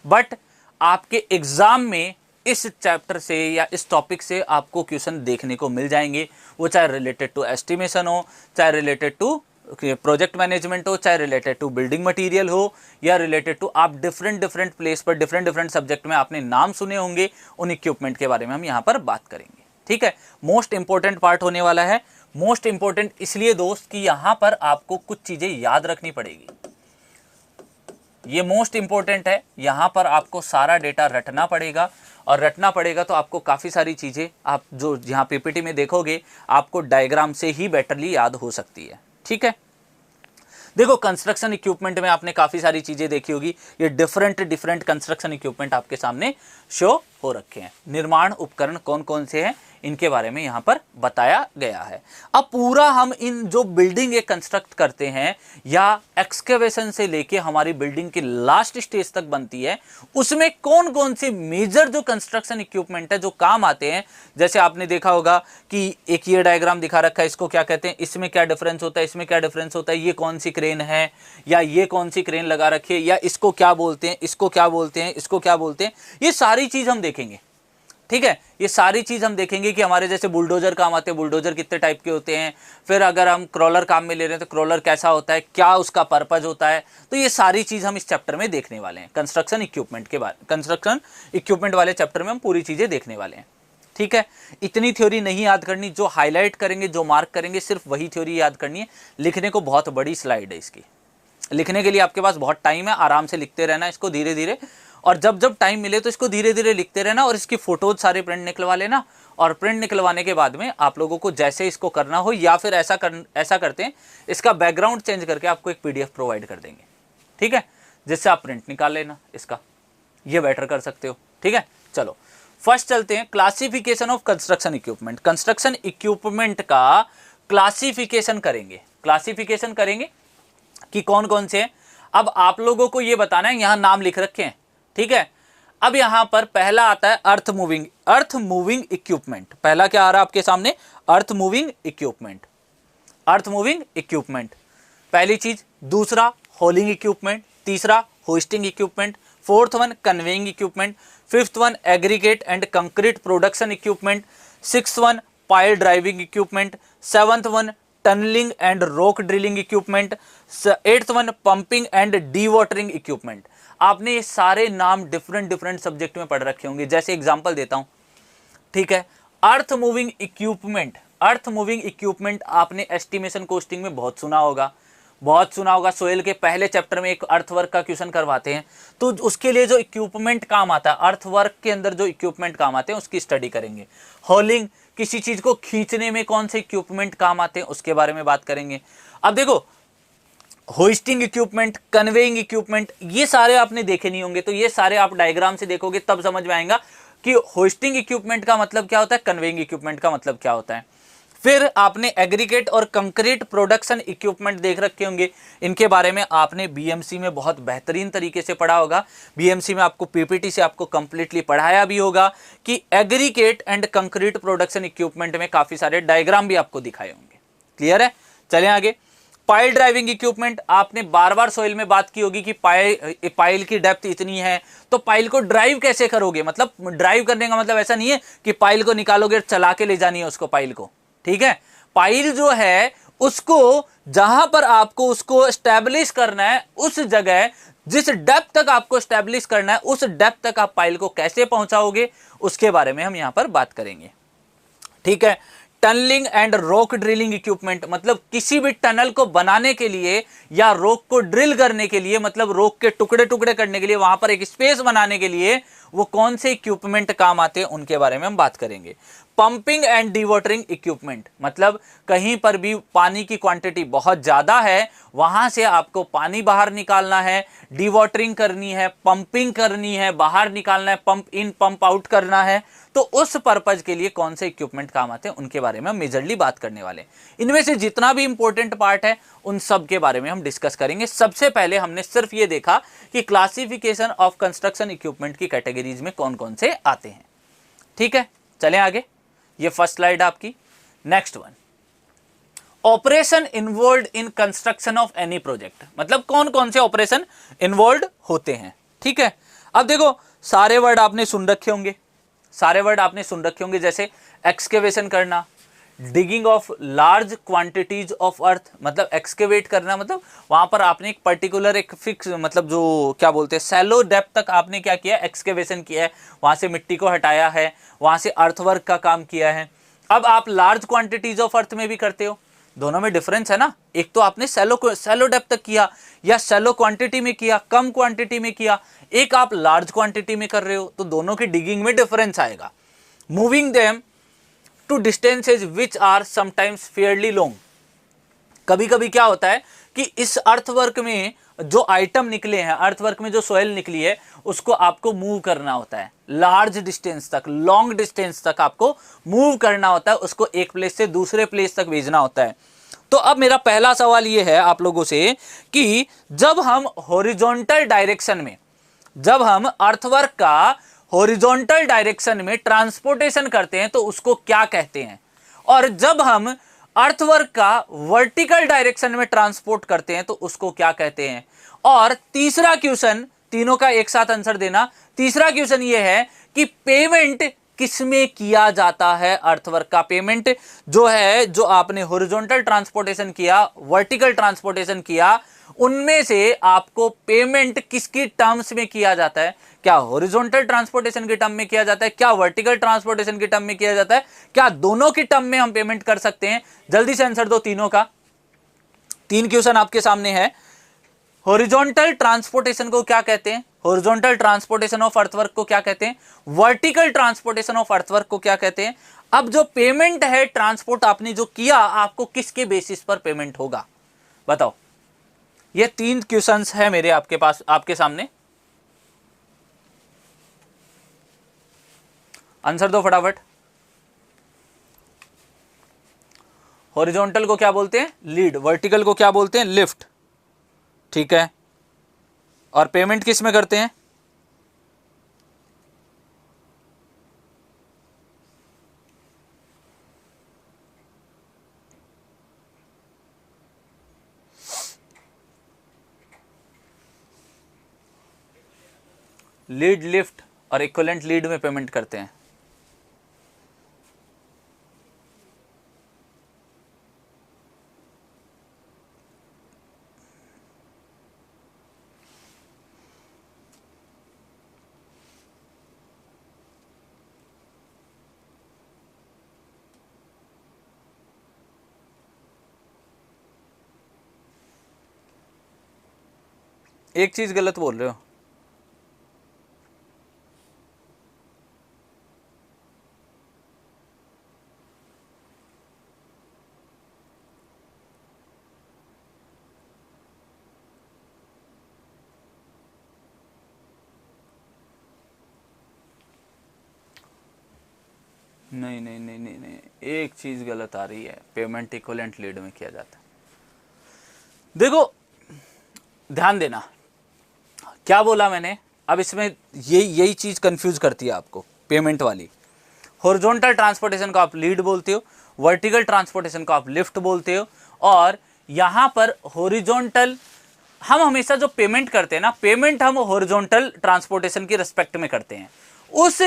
बट आपके एग्जाम में इस चैप्टर से या इस टॉपिक से आपको क्वेश्चन देखने को मिल जाएंगे। वो चाहे रिलेटेड टू एस्टिमेशन हो, चाहे रिलेटेड टू प्रोजेक्ट मैनेजमेंट हो, चाहे रिलेटेड टू बिल्डिंग मटेरियल हो, या रिलेटेड टू आप डिफरेंट प्लेस पर डिफरेंट सब्जेक्ट में आपने नाम सुने होंगे, उन इक्विपमेंट के बारे में हम यहाँ पर बात करेंगे। ठीक है, मोस्ट इंपॉर्टेंट पार्ट होने वाला है। मोस्ट इंपॉर्टेंट इसलिए दोस्त कि यहाँ पर आपको कुछ चीजें याद रखनी पड़ेगी। ये मोस्ट इंपॉर्टेंट है, यहाँ पर आपको सारा डेटा रटना पड़ेगा, और रटना पड़ेगा तो आपको काफ़ी सारी चीज़ें आप जो यहाँ पीपीटी में देखोगे आपको डायग्राम से ही बेटरली याद हो सकती है। ठीक है, देखो कंस्ट्रक्शन इक्विपमेंट में आपने काफ़ी सारी चीज़ें देखी होगी। ये डिफरेंट कंस्ट्रक्शन इक्विपमेंट आपके सामने शो हो रखे हैं। निर्माण उपकरण कौन कौन से हैं इनके बारे में यहाँ पर बताया गया है। अब पूरा हम इन जो बिल्डिंग एक कंस्ट्रक्ट करते हैं या एक्सकेवेशन से लेके हमारी बिल्डिंग की लास्ट स्टेज तक बनती है, उसमें कौन कौन से मेजर जो कंस्ट्रक्शन इक्विपमेंट है जो काम आते हैं। जैसे आपने देखा होगा कि एक ये डायग्राम दिखा रखा है, इसको क्या कहते हैं, इसमें क्या डिफरेंस होता है, इसमें क्या डिफरेंस होता है, ये कौन सी क्रेन है, या ये कौन सी क्रेन लगा रखी है, या इसको क्या बोलते हैं, इसको क्या बोलते हैं, इसको क्या बोलते हैं, ये सारी चीज हम देखेंगे। ठीक है। ये सारी चीज हम देखेंगे कि हमारे जैसे बुलडोजर काम आते हैं, बुलडोजर कितने टाइप के होते हैं, फिर अगर हम क्रॉलर काम में ले रहे हैं तो क्रॉलर कैसा होता है, क्या उसका पर्पज होता है, तो ये सारी चीज हम इस चैप्टर में देखने वाले हैं। कंस्ट्रक्शन इक्विपमेंट के बारे, कंस्ट्रक्शन इक्विपमेंट वाले चैप्टर में हम पूरी चीजें देखने वाले हैं। ठीक है, इतनी थ्योरी नहीं याद करनी, जो हाईलाइट करेंगे, जो मार्क करेंगे, सिर्फ वही थ्योरी याद करनी है। लिखने को बहुत बड़ी स्लाइड है इसकी, लिखने के लिए आपके पास बहुत टाइम है, आराम से लिखते रहना इसको धीरे धीरे, और जब जब टाइम मिले तो इसको धीरे धीरे लिखते रहना, और इसकी फोटोज सारे प्रिंट निकलवा लेना, और प्रिंट निकलवाने के बाद में आप लोगों को जैसे इसको करना हो, या फिर ऐसा करते हैं, इसका बैकग्राउंड चेंज करके आपको एक पीडीएफ प्रोवाइड कर देंगे। ठीक है, जिससे आप प्रिंट निकाल लेना इसका, ये बेटर कर सकते हो। ठीक है, चलो फर्स्ट चलते हैं, classification of construction equipment. Construction equipment का क्लासिफिकेशन करेंगे, क्लासिफिकेशन करेंगे कि कौन कौन से हैं। अब आप लोगों को ये बताना है, यहां नाम लिख रखे हैं। ठीक है, अब यहां पर पहला आता है earth moving, earth moving equipment. पहला क्या आ रहा है आपके सामने, earth moving equipment, earth moving equipment पहली चीज। दूसरा होलिंग इक्विपमेंट, तीसरा hoisting equipment, fourth one conveying equipment, fifth one aggregate and concrete production equipment, sixth one pile driving equipment, seventh one tunnelling and rock drilling equipment, eighth one pumping and dewatering equipment. आपने ये सारे नाम डिफरेंट सब्जेक्ट में पढ़ रखे होंगे। जैसे एग्जांपल देता हूं, ठीक है, earth moving equipment, earth moving equipment आपने एस्टिमेशन कोस्टिंग में बहुत सुना होगा, बहुत सुना होगा। सोयल के पहले चैप्टर में एक अर्थवर्क का क्वेश्चन करवाते हैं, तो उसके लिए जो इक्विपमेंट काम आता है, अर्थवर्क के अंदर जो इक्विपमेंट काम आते हैं उसकी स्टडी करेंगे। हॉलिंग, किसी चीज को खींचने में कौन से इक्विपमेंट काम आते हैं उसके बारे में बात करेंगे। अब देखो, होइस्टिंग इक्विपमेंट, कन्वेइंग इक्विपमेंट, ये सारे आपने देखे नहीं होंगे, तो ये सारे आप डायग्राम से देखोगे तब समझ में आएगा कि होइस्टिंग इक्विपमेंट का मतलब क्या होता है, कन्वेइंग इक्विपमेंट का मतलब क्या होता है। फिर आपने एग्रीगेट और कंक्रीट प्रोडक्शन इक्विपमेंट देख रखे होंगे, इनके बारे में आपने बीएमसी में बहुत बेहतरीन तरीके से पढ़ा होगा। बीएमसी में आपको पीपीटी से आपको कंप्लीटली पढ़ाया भी होगा कि aggregate and concrete production equipment में काफी सारे डायग्राम भी आपको दिखाए होंगे। क्लियर है, चलें आगे। पाइल ड्राइविंग इक्विपमेंट, आपने बार बार सोइल में बात की होगी कि पाइल की डेप्थ इतनी है, तो पाइल को ड्राइव कैसे करोगे। मतलब ड्राइव करने का मतलब ऐसा नहीं है कि पाइल को निकालोगे और चला के ले जानी है उसको, पाइल को। ठीक है, पाइल जो है उसको जहां पर आपको उसको एस्टैब्लिश करना है, उस जगह जिस डेप्थ तक आपको एस्टैब्लिश करना है, उस डेप्थ तक आप पाइल को कैसे पहुंचाओगे उसके बारे में हम यहां पर बात करेंगे। ठीक है, tunnelling and rock drilling equipment, मतलब किसी भी टनल को बनाने के लिए या रॉक को ड्रिल करने के लिए, मतलब रॉक के टुकड़े टुकड़े करने के लिए, वहां पर एक स्पेस बनाने के लिए वो कौन से इक्विपमेंट काम आते हैं उनके बारे में हम बात करेंगे। पंपिंग एंड डीवाटरिंग इक्विपमेंट, मतलब कहीं पर भी पानी की क्वांटिटी बहुत ज्यादा है, वहां से आपको पानी बाहर निकालना है, डीवाटरिंग करनी है, पंपिंग करनी है, बाहर निकालना है, पंप इन पंप आउट करना है, तो उस पर्पज के लिए कौन से इक्विपमेंट काम आते हैं उनके बारे में हम मेजरली बात करने वाले हैं। इनमें से जितना भी इंपॉर्टेंट पार्ट है उन सब के बारे में हम डिस्कस करेंगे। सबसे पहले हमने सिर्फ ये देखा कि क्लासिफिकेशन ऑफ कंस्ट्रक्शन इक्विपमेंट की कैटेगरीज में कौन कौन से आते हैं। ठीक है, चलें आगे। ये फर्स्ट स्लाइड आपकी। Next one, operation involve in construction of any project, मतलब कौन कौन से ऑपरेशन इन्वॉल्व होते हैं। ठीक है, अब देखो सारे वर्ड आपने सुन रखे होंगे, सारे वर्ड आपने सुन रखे होंगे, जैसे एक्सकेवेशन करना, digging of large quantities of earth, मतलब एक्सकेवेट करना, मतलब वहां पर आपने एक पर्टिकुलर एक फिक्स, मतलब जो क्या बोलते हैं सैलो डेप्थ तक आपने क्या किया, एक्सकेवेशन किया है, वहां से मिट्टी को हटाया है, वहां से अर्थवर्क का काम किया है। अब आप लार्ज क्वांटिटीज ऑफ अर्थ में भी करते हो, दोनों में डिफरेंस है ना। एक तो आपने सैलो डेप्थ तक किया या सैलो क्वांटिटी में किया, कम क्वांटिटी में किया, एक आप लार्ज क्वांटिटी में कर रहे हो, तो दोनों की डिगिंग में डिफरेंस आएगा। Moving them to distances which are sometimes fairly long, कभी कभी क्या होता है कि इस अर्थवर्क में जो आइटम निकले हैं, अर्थवर्क में जो सोयल निकली है, उसको आपको मूव करना होता है लार्ज डिस्टेंस तक, लॉन्ग डिस्टेंस तक आपको मूव करना होता है, उसको एक प्लेस से दूसरे प्लेस तक भेजना होता है। तो अब मेरा पहला सवाल यह है आप लोगों से कि जब हम हॉरिजॉन्टल डायरेक्शन में, जब हम अर्थवर्क का हॉरिजॉन्टल डायरेक्शन में ट्रांसपोर्टेशन करते हैं तो उसको क्या कहते हैं, और जब हम अर्थवर्क का वर्टिकल डायरेक्शन में ट्रांसपोर्ट करते हैं तो उसको क्या कहते हैं। और तीसरा क्वेश्चन, तीनों का एक साथ आंसर देना, तीसरा क्वेश्चन ये है कि पेमेंट किसमें किया जाता है अर्थवर्क का पेमेंट जो है, जो आपने हॉरिजॉन्टल ट्रांसपोर्टेशन किया, वर्टिकल ट्रांसपोर्टेशन किया, उनमें से आपको पेमेंट किसकी टर्म्स में किया जाता है? क्या हॉरिजॉन्टल ट्रांसपोर्टेशन के टर्म में किया जाता है, क्या वर्टिकल ट्रांसपोर्टेशन के टर्म में किया जाता है, क्या दोनों की टर्म में हम पेमेंट कर सकते हैं? जल्दी से आंसर दो तीनों का। 3 क्वेश्चन आपके सामने है। हॉरिजॉन्टल ट्रांसपोर्टेशन को क्या कहते हैं? हॉरिजॉन्टल ट्रांसपोर्टेशन ऑफ अर्थवर्क को क्या कहते हैं? वर्टिकल ट्रांसपोर्टेशन ऑफ अर्थवर्क को क्या कहते हैं? अब जो पेमेंट है, ट्रांसपोर्ट आपने जो किया, आपको किसके बेसिस पर पेमेंट होगा? बताओ। ये 3 क्वेश्चंस है मेरे आपके पास, आपके सामने। आंसर दो फटाफट। हॉरिजॉन्टल को क्या बोलते हैं? लीड। वर्टिकल को क्या बोलते हैं? लिफ्ट। ठीक है। और पेमेंट किस में करते हैं? लीड, लिफ्ट और इक्विवेलेंट लीड में पेमेंट करते हैं। एक चीज गलत बोल रहे हो। नहीं नहीं नहीं नहीं नहीं, एक चीज गलत आ रही है। पेमेंट इक्विवेलेंट लीड में किया जाता है। देखो ध्यान देना, क्या बोला मैंने? अब इसमें यही चीज कंफ्यूज करती है आपको, पेमेंट वाली। हॉरिजॉन्टल ट्रांसपोर्टेशन को आप लीड बोलते हो, वर्टिकल ट्रांसपोर्टेशन को आप लिफ्ट बोलते हो। और यहां पर हॉरिजॉन्टल, हम हमेशा जो पेमेंट करते हैं ना, पेमेंट हम हॉरिजॉन्टल ट्रांसपोर्टेशन की रिस्पेक्ट में करते हैं। उस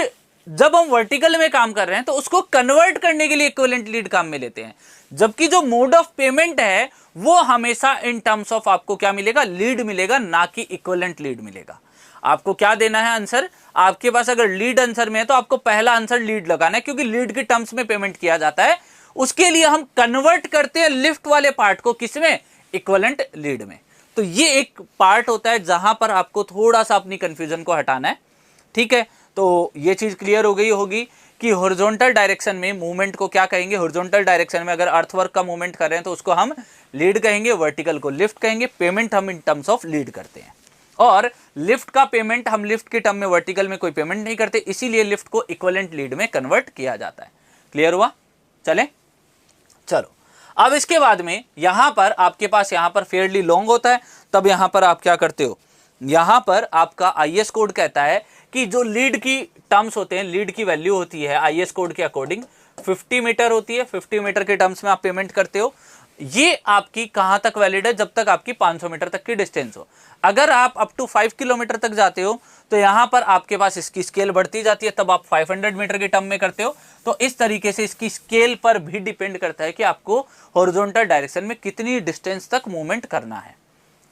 जब हम वर्टिकल में काम कर रहे हैं तो उसको कन्वर्ट करने के लिए इक्विवेलेंट लीड काम में लेते हैं। जबकि जो मोड ऑफ पेमेंट है वो हमेशा इन टर्म्स ऑफ आपको क्या मिलेगा? लीड मिलेगा, ना कि इक्विवेलेंट लीड मिलेगा। आपको क्या देना है आंसर? आपके पास अगर लीड आंसर में है तो आपको पहला आंसर लीड लगाना है, क्योंकि लीड के टर्म्स में पेमेंट किया जाता है। उसके लिए हम कन्वर्ट करते हैं लिफ्ट वाले पार्ट को, किसमें? इक्विवेलेंट लीड में। तो ये एक पार्ट होता है जहां पर आपको थोड़ा सा अपनी कंफ्यूजन को हटाना है। ठीक है, तो ये चीज क्लियर हो गई होगी कि हॉरिजॉन्टल डायरेक्शन में मूवमेंट को क्या कहेंगे? हॉरिजॉन्टल डायरेक्शन में अगर अर्थवर्क का मूवमेंट कर रहे हैं तो उसको हम लीड कहेंगे, वर्टिकल को लिफ्ट कहेंगे। पेमेंट हम इन टर्म्स ऑफ लीड करते हैं। और लिफ्ट का पेमेंट हम लिफ्ट के टर्म में, वर्टिकल में कोई पेमेंट नहीं करते, इसीलिए लिफ्ट को इक्विवेलेंट लीड में कन्वर्ट किया जाता है। क्लियर हुआ? चले चलो, अब इसके बाद में यहां पर आपके पास यहां पर फेयरली लॉन्ग होता है, तब यहां पर आप क्या करते हो? यहां पर आपका आईएस कोड कहता है कि जो लीड की टर्म्स होते हैं, लीड की वैल्यू होती है आईएस कोड के अकॉर्डिंग 50 मीटर होती है। 50 मीटर के टर्म्स में आप पेमेंट करते हो। ये आपकी कहां तक वैलिड है? जब तक आपकी 500 मीटर तक की डिस्टेंस हो। अगर आप अप टू 5 किलोमीटर तक जाते हो तो यहां पर आपके पास इसकी स्केल बढ़ती जाती है, तब आप 500 मीटर के टर्म में करते हो। तो इस तरीके से इसकी स्केल पर भी डिपेंड करता है कि आपको हॉरिजॉन्टल डायरेक्शन में कितनी डिस्टेंस तक मूवमेंट करना है।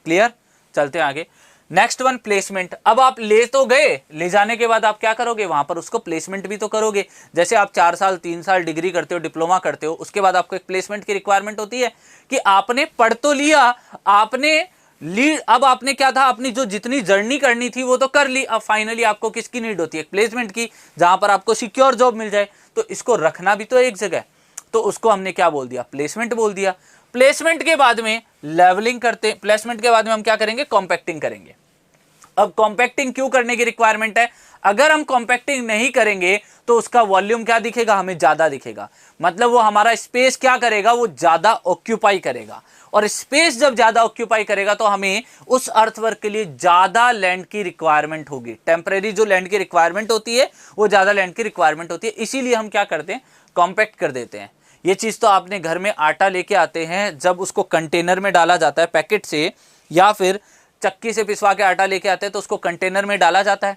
क्लियर? चलते हैं आगे। Next one, placement. अब आप ले तो गए, ले जाने के बाद आप क्या करोगे? वहां पर उसको प्लेसमेंट भी तो करोगे। जैसे आप 4 साल 3 साल डिग्री करते हो, डिप्लोमा करते हो, उसके बाद आपको एक प्लेसमेंट की रिक्वायरमेंट होती है कि आपने पढ़ तो लिया, आपने लीड, अब आपने क्या था, अपनी जो जितनी जर्नी करनी थी वो तो कर ली। अब फाइनली आपको किसकी नीड होती है? प्लेसमेंट की, जहां पर आपको सिक्योर जॉब मिल जाए। तो इसको रखना भी तो एक जगह, तो उसको हमने क्या बोल दिया? प्लेसमेंट बोल दिया। प्लेसमेंट के बाद में लेवलिंग करते, प्लेसमेंट के बाद में हम क्या करेंगे? कॉम्पैक्टिंग करेंगे। अब कॉम्पैक्टिंग क्यों करने की रिक्वायरमेंट है? अगर हम कॉम्पैक्टिंग नहीं करेंगे तो उसका वॉल्यूम क्या दिखेगा? हमें ज्यादा दिखेगा। मतलब वो हमारा स्पेस क्या करेगा? वो ज्यादा ऑक्यूपाई करेगा। और स्पेस जब ज्यादा ऑक्यूपाई करेगा तो हमें उस अर्थवर्क के लिए ज्यादा लैंड की रिक्वायरमेंट होगी। टेम्परेरी जो लैंड की रिक्वायरमेंट होती है वो ज्यादा लैंड की रिक्वायरमेंट होती है। इसीलिए हम क्या करते हैं? कॉम्पैक्ट कर देते हैं। ये चीज तो आपने घर में आटा लेके आते हैं, जब उसको कंटेनर में डाला जाता है पैकेट से, या फिर चक्की से पिसवा के आटा लेके आते हैं तो उसको कंटेनर में डाला जाता है।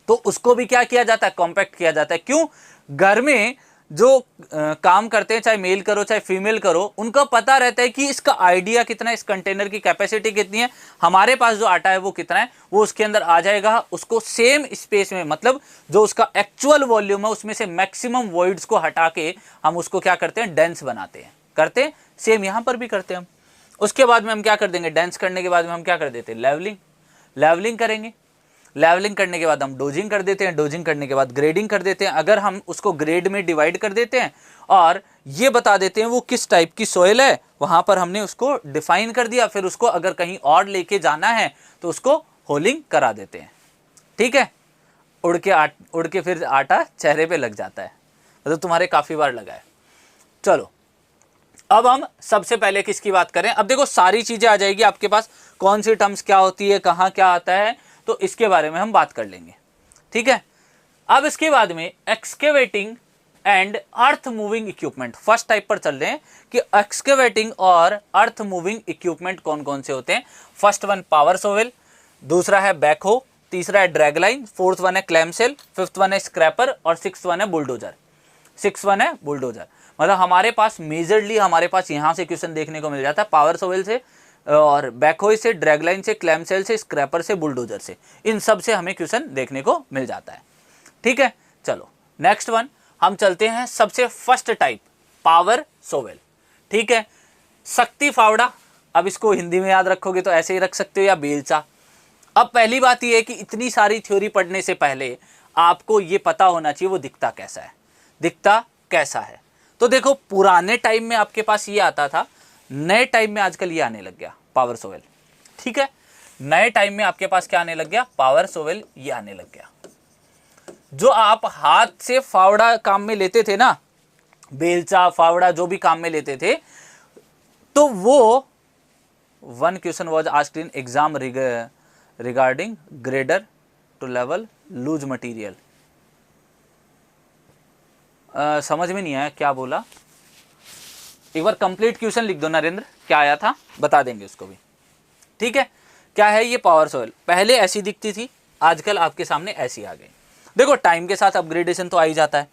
तो उसको भी क्या किया जाता है, कॉम्पैक्ट किया जाता है। क्यों? घर में जो काम करते हैं, चाहे मेल करो चाहे फीमेल करो, उनको पता रहता है कि इसका आइडिया कितना है, इस कंटेनर की कैपेसिटी कितनी है, हमारे पास जो आटा है वो कितना है, वो उसके अंदर आ जाएगा। उसको सेम स्पेस में, मतलब जो उसका एक्चुअल वॉल्यूम है उसमें से मैक्सिमम वॉइड्स को हटा के हम उसको क्या करते हैं, डेंस बनाते हैं। करते हैं, सेम यहां पर भी करते हैं हम। उसके बाद में हम क्या कर देंगे, डेंस करने के बाद में हम क्या कर देते हैं, लेवलिंग। लेवलिंग करेंगे, लेवलिंग करने के बाद हम डोजिंग कर देते हैं, डोजिंग करने के बाद ग्रेडिंग कर देते हैं। अगर हम उसको ग्रेड में डिवाइड कर देते हैं और ये बता देते हैं वो किस टाइप की सॉइल है, वहां पर हमने उसको डिफाइन कर दिया। फिर उसको अगर कहीं और लेके जाना है तो उसको होलिंग करा देते हैं। ठीक है, उड़ के फिर आटा चेहरे पे लग जाता है, मतलब तुम्हारे काफी बार लगा है। चलो, अब हम सबसे पहले किसकी बात करें। अब देखो सारी चीजें आ जाएगी आपके पास, कौन सी टर्म्स क्या होती है, कहां क्या आता है, तो इसके बारे में हम बात कर लेंगे। ठीक है, अब इसके बाद में excavating and earth moving equipment, first type पर चल रहे हैं कि एक्सकेवेटिंग और अर्थ मूविंग इक्विपमेंट कौन कौन से होते हैं। फर्स्ट वन पावर सोवेल, दूसरा है बैकहो, तीसरा है ड्रैग लाइन, फोर्थ वन है क्लैमसेल, फिफ्थ वन है स्क्रैपर और सिक्स्थ वन है बुलडोजर। मतलब हमारे पास मेजरली हमारे पास यहां से क्वेश्चन देखने को मिल जाता है, पावर सोवेल से और बैकहो से, ड्रैग लाइन से, क्लैमसेल से, स्क्रैपर से, बुलडोजर से, इन सब से हमें क्वेश्चन देखने को मिल जाता है। ठीक है, चलो नेक्स्ट वन हम चलते हैं, सबसे फर्स्ट टाइप पावर सोवेल। ठीक है, शक्ति फावड़ा, अब इसको हिंदी में याद रखोगे तो ऐसे ही रख सकते हो, या बेलचा। अब पहली बात यह है कि इतनी सारी थ्योरी पढ़ने से पहले आपको ये पता होना चाहिए वो दिखता कैसा है। तो देखो पुराने टाइम में आपके पास ये आता था, नए टाइम में आजकल ये आने लग गया पावर सोवेल। ठीक है, नए टाइम में आपके पास क्या आने लग गया, पावर सोवेल ये आने लग गया। जो आप हाथ से फावड़ा काम में लेते थे ना, बेलचा फावड़ा जो भी काम में लेते थे, तो वो one question was asked in exam regarding grader to level loose material. समझ में नहीं आया क्या बोला, एक बार कंप्लीट क्वेश्चन लिख दो नरेंद्र, क्या आया था बता देंगे उसको भी। ठीक है, क्या है ये पावर सोवेल, पहले ऐसी दिखती थी, आजकल आपके सामने ऐसी आ गई। देखो टाइम के साथ अपग्रेडेशन तो आ ही जाता है।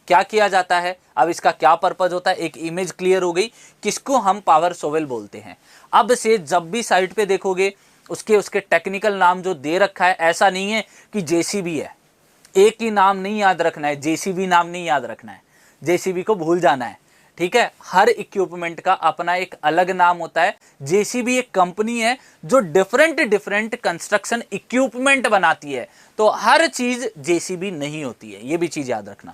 क्या किया जाता है, अब इसका क्या पर्पज होता है, एक इमेज क्लियर हो गई किसको हम पावर सोवेल बोलते हैं। अब से जब भी साइट पे देखोगे उसके टेक्निकल नाम जो दे रखा है, ऐसा नहीं है कि जेसीबी है, एक ही नाम नहीं याद रखना है, जेसीबी नाम नहीं याद रखना है, जेसीबी को भूल जाना है। ठीक है, हर इक्विपमेंट का अपना एक अलग नाम होता है। जेसीबी एक कंपनी है जो डिफरेंट कंस्ट्रक्शन इक्विपमेंट बनाती है, तो हर चीज जेसीबी नहीं होती है, ये भी चीज याद रखना।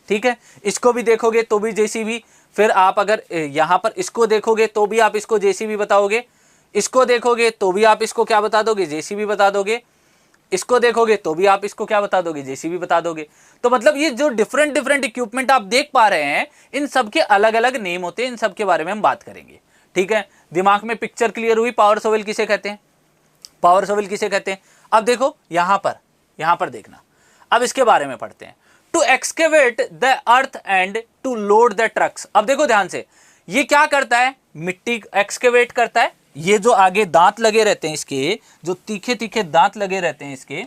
ठीक है, इसको भी देखोगे तो भी जेसीबी, फिर आप अगर यहां पर इसको देखोगे तो भी आप इसको जेसीबी बताओगे, इसको देखोगे तो भी आप इसको क्या बता दोगे, जेसीबी बता दोगे, इसको देखोगे तो भी आप इसको क्या बता दोगे, जेसीबी बता दोगे। तो मतलब ये जो डिफरेंट इक्विपमेंट आप देख पा रहे हैं, इन सब के अलग अलग नेम होते हैं, इन सब के बारे में हम बात करेंगे। ठीक है, दिमाग में पिक्चर क्लियर हुई, पावर सोवेल किसे कहते हैं, पावर सोवेल किसे कहते हैं। अब देखो यहां पर देखना, अब इसके बारे में पढ़ते हैं। To excavate the earth and to load the trucks. अब देखो ध्यान से, ये क्या करता है, मिट्टी एक्सकेवेट करता है। ये जो आगे दांत लगे रहते हैं इसके, जो तीखे तीखे दांत लगे रहते हैं इसके,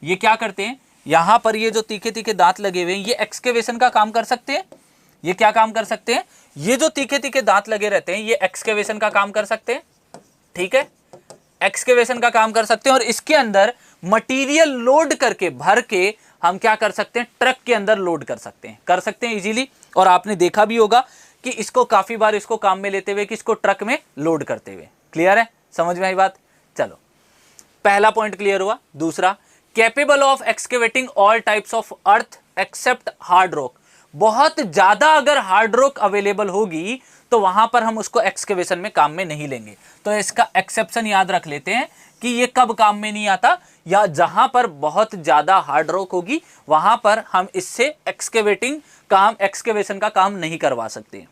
ये क्या करते हैं, यहां पर ये जो तीखे तीखे दांत लगे हुए हैं, ये एक्सकेवेशन का काम कर सकते हैं। ये क्या काम कर सकते हैं, ये जो तीखे तीखे दांत लगे रहते हैं ये एक्सकेवेशन का काम कर सकते हैं। ठीक है, एक्सकेवेशन का काम कर सकते हैं, और इसके अंदर मटेरियल लोड करके भर के हम क्या कर सकते हैं, ट्रक के अंदर लोड कर सकते हैं इजीली। और आपने देखा भी होगा कि इसको काफी बार इसको काम में लेते हुए कि इसको ट्रक में लोड करते हुए। क्लियर है, समझ में आई बात। चलो पहला पॉइंट क्लियर हुआ। दूसरा, capable of excavating all types of earth except hard rock. बहुत ज्यादा अगर हार्ड रॉक अवेलेबल होगी तो वहां पर हम उसको एक्सकेवेशन में काम में नहीं लेंगे। तो इसका एक्सेप्शन याद रख लेते हैं कि ये कब काम में नहीं आता, या जहां पर बहुत ज्यादा हार्ड रॉक होगी वहां पर हम इससे एक्सकेवेशन का काम नहीं करवा सकते।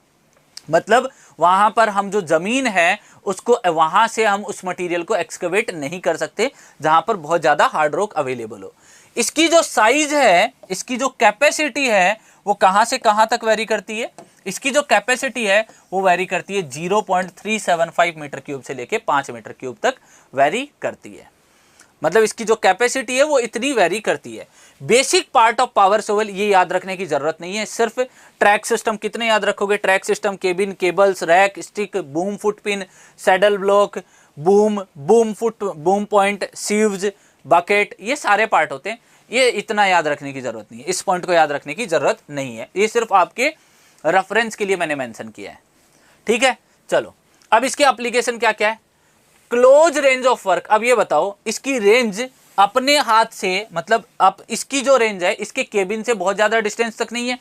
मतलब वहां पर हम जो जमीन है उसको, वहां से हम उस मटेरियल को एक्सकेवेट नहीं कर सकते जहां पर बहुत ज्यादा हार्ड रॉक अवेलेबल हो। इसकी जो साइज है, इसकी जो कैपेसिटी है, वो कहां से कहां तक वेरी करती है। इसकी जो कैपेसिटी है वो वेरी करती है 0.375 मीटर क्यूब से लेके 5 मीटर क्यूब तक वेरी करती है। मतलब इसकी जो कैपेसिटी है वो इतनी वेरी करती है। बेसिक पार्ट ऑफ पावर सोवल ये याद रखने की जरूरत नहीं है, सिर्फ ट्रैक सिस्टम कितने याद रखोगे, track system, cabin, cables, rack, stick, boom foot pin, saddle block, boom point, sieves, bucket, ये सारे पार्ट होते हैं। ये इतना याद रखने की जरूरत नहीं है, इस पॉइंट को याद रखने की जरूरत नहीं है, ये सिर्फ आपके रेफरेंस के लिए मैंने मेंशन किया है। ठीक है, चलो अब इसके एप्लीकेशन क्या क्या है। क्लोज रेंज ऑफ वर्क, अब ये बताओ इसकी रेंज अपने हाथ से, मतलब अब इसकी जो रेंज है इसके केबिन से बहुत ज्यादा डिस्टेंस तक नहीं है,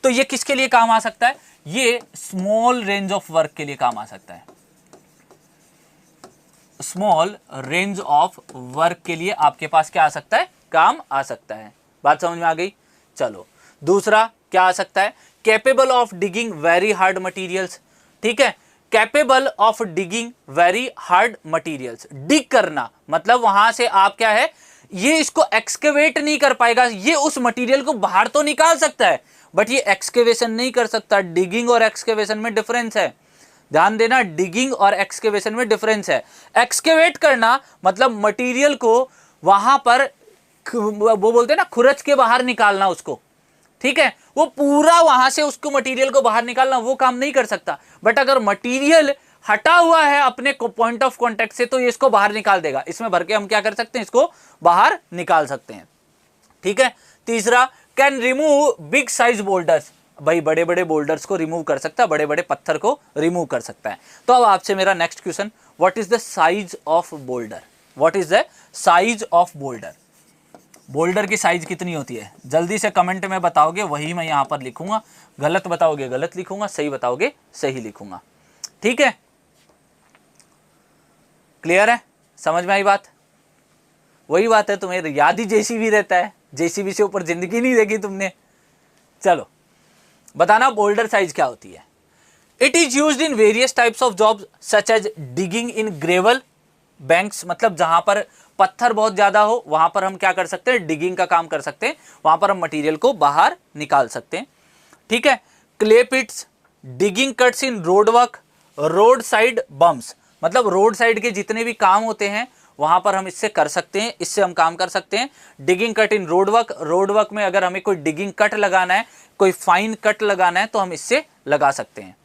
तो ये किसके लिए काम आ सकता है, ये स्मॉल रेंज ऑफ वर्क के लिए काम आ सकता है। स्मॉल रेंज ऑफ वर्क के लिए आपके पास क्या आ सकता है, काम आ सकता है। बात समझ में आ गई। चलो दूसरा क्या आ सकता है, capable of digging very hard materials. ठीक है, capable of digging very hard materials, dig करना मतलब वहां से आप क्या है, ये इसको एक्सकेवेट नहीं कर पाएगा, ये उस मटेरियल को बाहर तो निकाल सकता है बट ये एक्सकेवेशन नहीं कर सकता। डिगिंग और एक्सकेवेशन में डिफरेंस है, ध्यान देना, डिगिंग और एक्सकेवेशन में डिफरेंस है। एक्सकेवेट करना मतलब मटेरियल को वहां पर वो बोलते हैं ना खुरच के बाहर निकालना उसको, ठीक है, वो पूरा वहां से उसको मटेरियल को बाहर निकालना, वो काम नहीं कर सकता। बट अगर मटेरियल हटा हुआ है अपने पॉइंट ऑफ कांटेक्ट से तो ये इसको बाहर निकाल देगा, इसमें भर के हम क्या कर सकते हैं, इसको बाहर निकाल सकते हैं। ठीक है, तीसरा can remove big size boulders, भाई बड़े बड़े बोल्डर्स को रिमूव कर सकता है, बड़े बड़े पत्थर को रिमूव कर सकता है। तो अब आपसे मेरा next question, what is the size of boulder, what is the size of boulder, boulder की साइज कितनी होती है, जल्दी से कमेंट में बताओगे, वही मैं यहां पर लिखूंगा, गलत बताओगे गलत लिखूंगा, सही बताओगे सही लिखूंगा। ठीक है, क्लियर है, समझ में आई बात। वही बात है, तुम्हें याद ही जेसीबी रहता है, जेसीबी से ऊपर जिंदगी नहीं देखी तुमने। चलो बताना बोल्डर साइज क्या होती है। It is used in various types of jobs such as digging in gravel banks, मतलब जहां पर पत्थर बहुत ज्यादा हो वहां पर हम क्या कर सकते हैं, डिगिंग का काम कर सकते हैं, वहां पर हम मटेरियल को बाहर निकाल सकते हैं। ठीक है, clay pits, digging cuts in road work, road side bunds, मतलब रोड साइड के जितने भी काम होते हैं वहां पर हम इससे कर सकते हैं, इससे हम काम कर सकते हैं। Digging cut in road work, road work में अगर हमें कोई डिगिंग कट लगाना है, कोई फाइन कट लगाना है तो हम इससे लगा सकते हैं।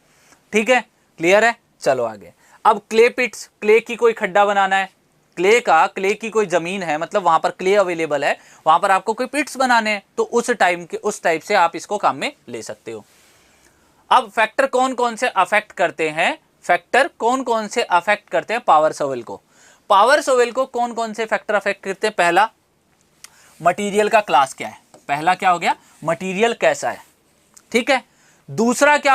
ठीक है, क्लियर है, चलो आगे। अब क्ले पिट्स, क्ले की कोई खड्डा बनाना है, क्ले की कोई जमीन है, मतलब वहां पर क्ले अवेलेबल है, वहां पर आपको कोई पिट्स बनाने हैं तो उस टाइप से आप इसको काम में ले सकते हो। अब फैक्टर कौन कौन से अफेक्ट करते हैं, फैक्टर कौन कौन से अफेक्ट करते हैं पावर सोवेल को, पावर सोवेल को कौन कौन से फैक्टर अफेक्ट करते हैं। पहला, मटेरियल का क्लास क्या है, पहला क्या हो गया, मटेरियल कैसा है। ठीक है, दूसरा क्या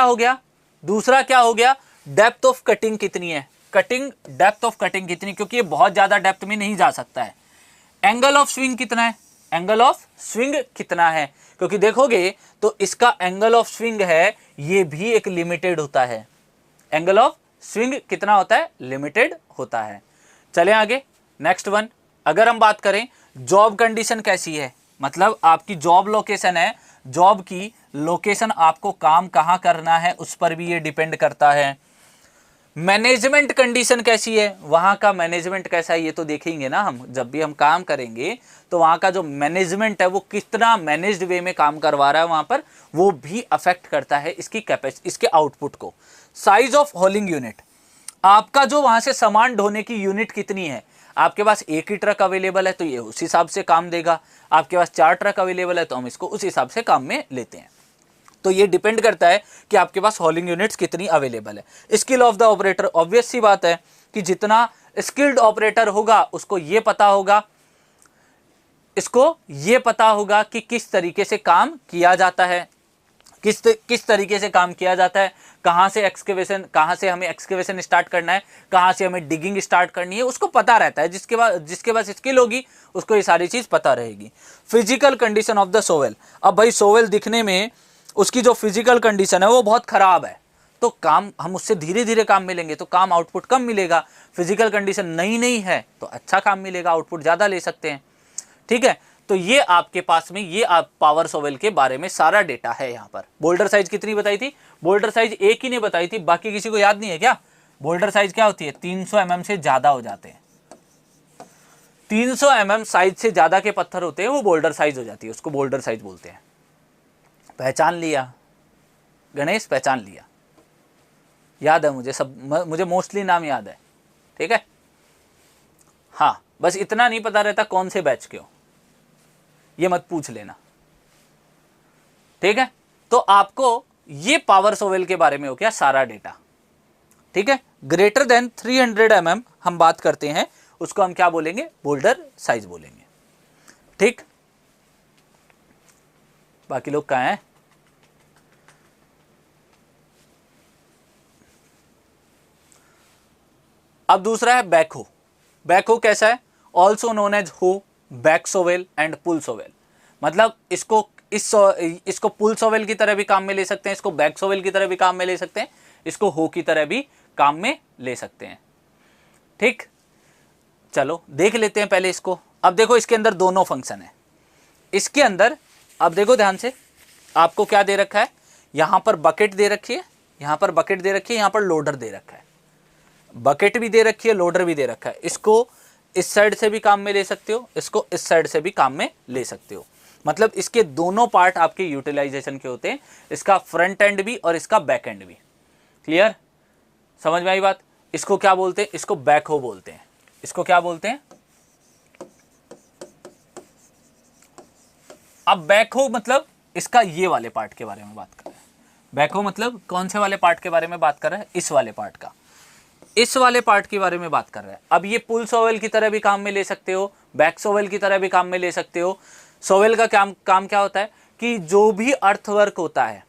हो गया, डेप्थ ऑफ कटिंग कितनी है, कटिंग डेप्थ ऑफ कटिंग कितनी, क्योंकि ये बहुत ज्यादा डेप्थ में नहीं जा सकता है। एंगल ऑफ स्विंग कितना है, एंगल ऑफ स्विंग कितना है, क्योंकि देखोगे तो इसका एंगल ऑफ स्विंग है ये भी एक लिमिटेड होता है, एंगल ऑफ स्विंग कितना होता है, लिमिटेड होता है। चलें आगे, नेक्स्ट वन, अगर हम बात करें जॉब कंडीशन कैसी है, मतलब आपकी जॉब लोकेशन है, जॉब की लोकेशन, आपको काम कहां करना है उस पर भी ये डिपेंड करता है। मैनेजमेंट कंडीशन कैसी है, वहां का मैनेजमेंट कैसा है ये तो देखेंगे ना हम, जब भी हम काम करेंगे तो वहां का जो मैनेजमेंट है वो कितना मैनेज्ड वे में काम करवा रहा है वहां पर, वो भी अफेक्ट करता है इसकी कैपेसिटी, इसके आउटपुट को। साइज ऑफ हॉलिंग यूनिट, आपका जो वहां से सामान ढोने की यूनिट कितनी है, आपके पास एक ही ट्रक अवेलेबल है तो ये उस हिसाब से काम देगा, आपके पास 4 ट्रक अवेलेबल है तो हम इसको उस हिसाब से काम में लेते हैं। तो ये डिपेंड करता है कि आपके पास हॉलिंग यूनिट्स कितनी अवेलेबल है। Skill of the operator, obvious सी बात है कि जितना स्किल्ड ऑपरेटर होगा उसको ये पता होगा, इसको ये पता होगा कि किस तरीके से काम किया जाता है, किस तरीके से काम किया जाता है, कहां से हमें एक्सकेवेशन स्टार्ट करना है, कहां से हमें डिगिंग स्टार्ट करनी है, उसको पता रहता है। जिसके पास स्किल होगी उसको ये सारी चीज पता रहेगी। Physical condition of the shovel, अब भाई सोवेल दिखने में उसकी जो फिजिकल कंडीशन है वो बहुत खराब है तो काम हम उससे धीरे धीरे काम मिलेंगे तो काम आउटपुट कम मिलेगा। फिजिकल कंडीशन नई है तो अच्छा काम मिलेगा, आउटपुट ज्यादा ले सकते हैं। ठीक है, तो ये आपके पास में ये आप पावर सोवेल के बारे में सारा डेटा है। यहाँ पर बोल्डर साइज कितनी बताई थी, बोल्डर साइज एक ही ने बताई थी, बाकी किसी को याद नहीं है क्या। बोल्डर साइज क्या होती है, 300 mm से ज्यादा हो जाते हैं। 300 mm साइज से ज्यादा के पत्थर होते हैं वो बोल्डर साइज हो जाती है, उसको बोल्डर साइज बोलते हैं। पहचान लिया गणेश, पहचान लिया, याद है मुझे सब, मुझे मोस्टली नाम याद है, ठीक है। हाँ, बस इतना नहीं पता रहता कौन से बैच के हो, ये मत पूछ लेना, ठीक है। तो आपको ये पावर सोवेल के बारे में हो गया सारा डेटा, ठीक है। ग्रेटर देन 300 mm हम बात करते हैं, उसको हम क्या बोलेंगे, बोल्डर साइज बोलेंगे, ठीक। बाकी लोग कहाँ हैं? अब दूसरा है बैकहो। बैकहो कैसा है? Also known as hoe, back shovel and pull shovel. मतलब इसको पुल सोवेल की तरह भी काम में ले सकते हैं, इसको बैक सोवेल की तरह भी काम में ले सकते हैं, इसको हो की तरह भी काम में ले सकते हैं, ठीक। चलो देख लेते हैं पहले इसको। अब देखो इसके अंदर दोनों फंक्शन है। इसके अंदर अब देखो ध्यान से, आपको क्या दे रखा है, यहां पर बकेट दे रखी है, यहां पर बकेट दे रखी है, यहां पर लोडर दे रखा है। बकेट भी दे रखी है, लोडर भी दे रखा है। इसको इस साइड से भी काम में ले सकते हो, इसको इस साइड से भी काम में ले सकते हो। मतलब इसके दोनों पार्ट आपके यूटिलाइजेशन के होते हैं, इसका फ्रंट एंड भी और इसका बैक एंड भी। क्लियर? समझ में आई बात? इसको क्या बोलते हैं? इसको बैकहो बोलते हैं। इसको क्या बोलते हैं? अब बैकहो मतलब इसका ये वाले पार्ट के बारे में बात कर रहे हैं। बैकहो मतलब कौन से वाले पार्ट के बारे में बात कर रहे हैं? इस वाले पार्ट का, इस वाले पार्ट के बारे में बात कर रहे हैं। अब ये पुल सोवेल की तरह भी काम में ले सकते हो, बैक सोवेल की तरह भी काम में ले सकते हो। सोवेल का काम क्या होता है कि जो भी अर्थवर्क होता है,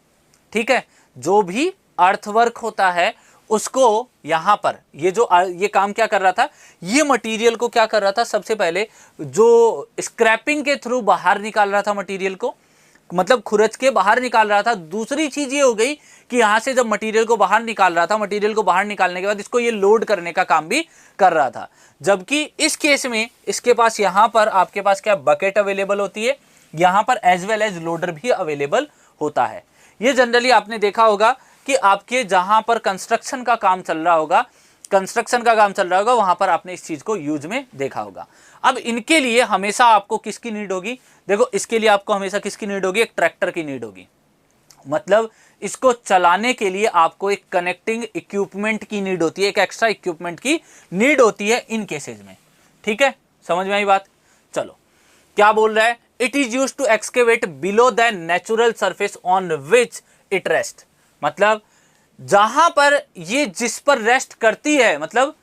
ठीक है, जो भी अर्थवर्क होता है उसको यहां पर ये काम क्या कर रहा था, ये मटेरियल को क्या कर रहा था, सबसे पहले जो स्क्रैपिंग के थ्रू बाहर निकाल रहा था मटेरियल को, मतलब खुरच के बाहर निकाल रहा था। दूसरी चीज ये हो गई कि यहां से जब मटेरियल को बाहर निकाल रहा था, मटेरियल को बाहर निकालने के बाद इसको ये लोड करने का काम भी कर रहा था। जबकि इस केस में इसके पास यहां पर आपके पास क्या बकेट अवेलेबल होती है, यहां पर एज वेल एज लोडर भी अवेलेबल होता है। ये जनरली आपने देखा होगा कि आपके जहां पर कंस्ट्रक्शन का काम चल रहा होगा, वहां पर आपने इस चीज को यूज में देखा होगा। अब इनके लिए हमेशा आपको किसकी नीड होगी? देखो इसके लिए आपको हमेशा किसकी नीड होगी? एक ट्रैक्टर की नीड होगी। मतलब इसको चलाने के लिए आपको एक कनेक्टिंग इक्विपमेंट की नीड होती है, एक एक्स्ट्रा इक्विपमेंट की नीड होती है इन केसेस में, ठीक है। समझ में आई बात? चलो क्या बोल रहा है? It is used to excavate below the natural surface on which it rest. मतलब जहां पर ये जिस पर रेस्ट करती है, मतलब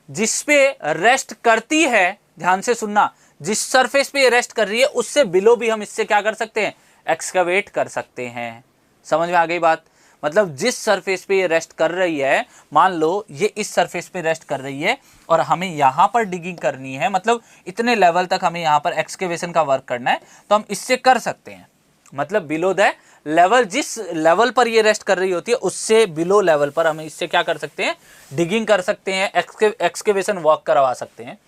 जिस पे रेस्ट करती है, ध्यान से सुनना, जिस सरफेस पे ये रेस्ट कर रही है उससे बिलो भी हम इससे क्या कर सकते हैं? एक्सकवेट कर सकते हैं। समझ में आ गई बात? मतलब जिस सरफेस पे ये रेस्ट कर रही है, मान लो ये इस सरफेस पे रेस्ट कर रही है और हमें यहां पर डिगिंग करनी है, मतलब इतने लेवल तक हमें यहां पर एक्सकेवेशन का वर्क करना है, तो हम इससे कर सकते हैं। मतलब बिलो द लेवल, जिस लेवल पर ये रेस्ट कर रही होती है उससे बिलो लेवल पर हम इससे क्या कर सकते हैं? डिगिंग कर सकते हैं, एक्सकेवेशन वर्क करवा सकते हैं।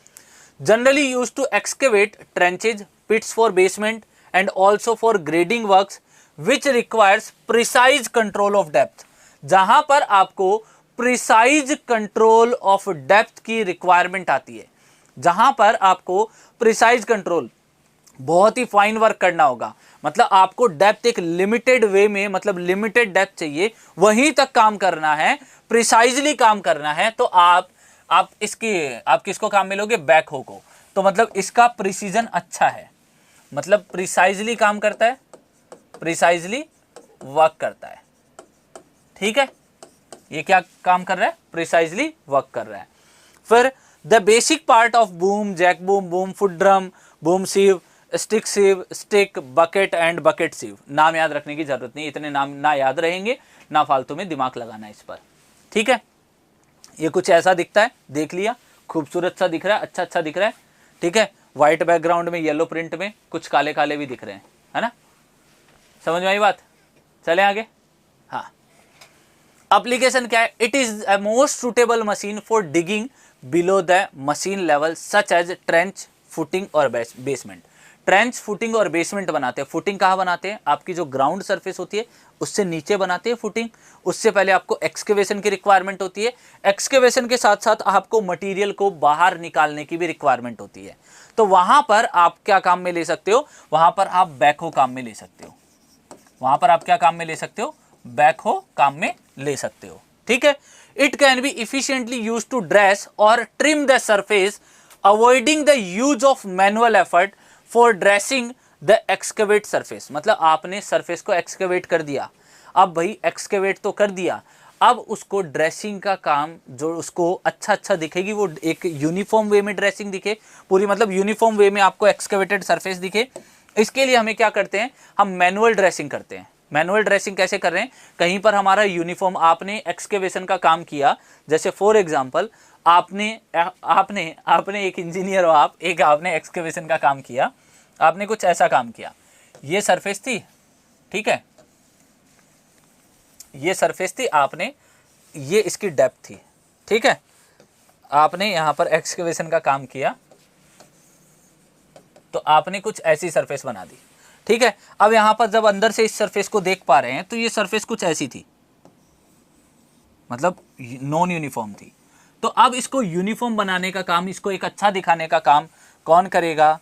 Generally used to excavate trenches, pits for basement and also for grading works which requires precise control of depth. जहां पर आपको प्रिसाइज कंट्रोल ऑफ डेप्थ की रिक्वायरमेंट आती है, जहां पर आपको प्रिसाइज कंट्रोल, बहुत ही फाइन वर्क करना होगा, मतलब आपको डेप्थ एक लिमिटेड वे में, मतलब लिमिटेड डेप्थ चाहिए, वहीं तक काम करना है, प्रिसाइजली काम करना है, तो आप किसको काम में लोगे? बैकहो को। तो मतलब इसका प्रिसीजन अच्छा है, मतलब प्रिसाइजली काम करता है, प्रिसाइजली वर्क करता है, ठीक है। ये क्या काम कर रहा है? प्रिसाइजली वर्क कर रहा है। फिर the basic part of boom, jack boom, boom foot drum, boom sheave, stick sheave, stick, bucket and bucket sheave. नाम याद रखने की जरूरत नहीं, इतने नाम ना याद रहेंगे, ना फालतू में दिमाग लगाना इस पर, ठीक है। ये कुछ ऐसा दिखता है, देख लिया, खूबसूरत सा दिख रहा है, अच्छा दिख रहा है, ठीक है। व्हाइट बैकग्राउंड में, येलो प्रिंट में, कुछ काले काले भी दिख रहे हैं, है ना। समझ में आई बात? चले आगे। हाँ, एप्लीकेशन क्या है? It is a most suitable machine for digging below the machine level such as trench, footing और बेसमेंट। ट्रेंच, फुटिंग और बेसमेंट बनाते हैं। फुटिंग कहाँ बनाते हैं? आपकी जो ग्राउंड सरफेस होती है उससे नीचे बनाते हैं फुटिंग। उससे पहले आपको एक्सकेवेशन की रिक्वायरमेंट होती है। एक्सकेवेशन के साथ साथ आपको मटेरियल को बाहर निकालने की भी रिक्वायरमेंट होती है। तो वहां पर आप क्या काम में ले सकते हो? वहां पर आप बैकहो काम में ले सकते हो। वहां पर आप क्या काम में ले सकते हो? बैकहो काम में ले सकते हो। ठीक है। It can be efficiently used to dress और trim the surface, avoiding the use of manual effort for dressing the excavate surface. मतलब आपने सरफेस को एक्सकेवेट कर दिया, अब भाई एक्सकेवेट तो कर दिया, अब उसको ड्रेसिंग का काम, जो उसको अच्छा दिखेगी, वो एक यूनिफॉर्म वे में ड्रेसिंग दिखे पूरी, मतलब यूनिफॉर्म वे में आपको एक्सकेवेटेड सरफेस दिखे, इसके लिए हमें क्या करते हैं? हम मैनुअल ड्रेसिंग करते हैं। मैनुअल ड्रेसिंग कैसे कर रहे हैं? कहीं पर हमारा यूनिफॉर्म, आपने एक्सकेवेशन का काम किया, जैसे फॉर एग्जांपल आपने एक इंजीनियर हो, आपने एक्सकेवेशन का काम किया, आपने कुछ ऐसा काम किया, ये सरफेस थी, ठीक है, ये सरफेस थी, आपने ये इसकी डेप्थ थी, ठीक है, आपने यहां पर एक्सकेवेशन का काम किया तो आपने कुछ ऐसी सरफेस बना दी, ठीक है। अब यहां पर जब अंदर से इस सरफेस को देख पा रहे हैं तो ये सरफेस कुछ ऐसी थी, मतलब नॉन यूनिफॉर्म थी। तो अब इसको यूनिफॉर्म बनाने का काम, इसको एक अच्छा दिखाने का काम कौन करेगा?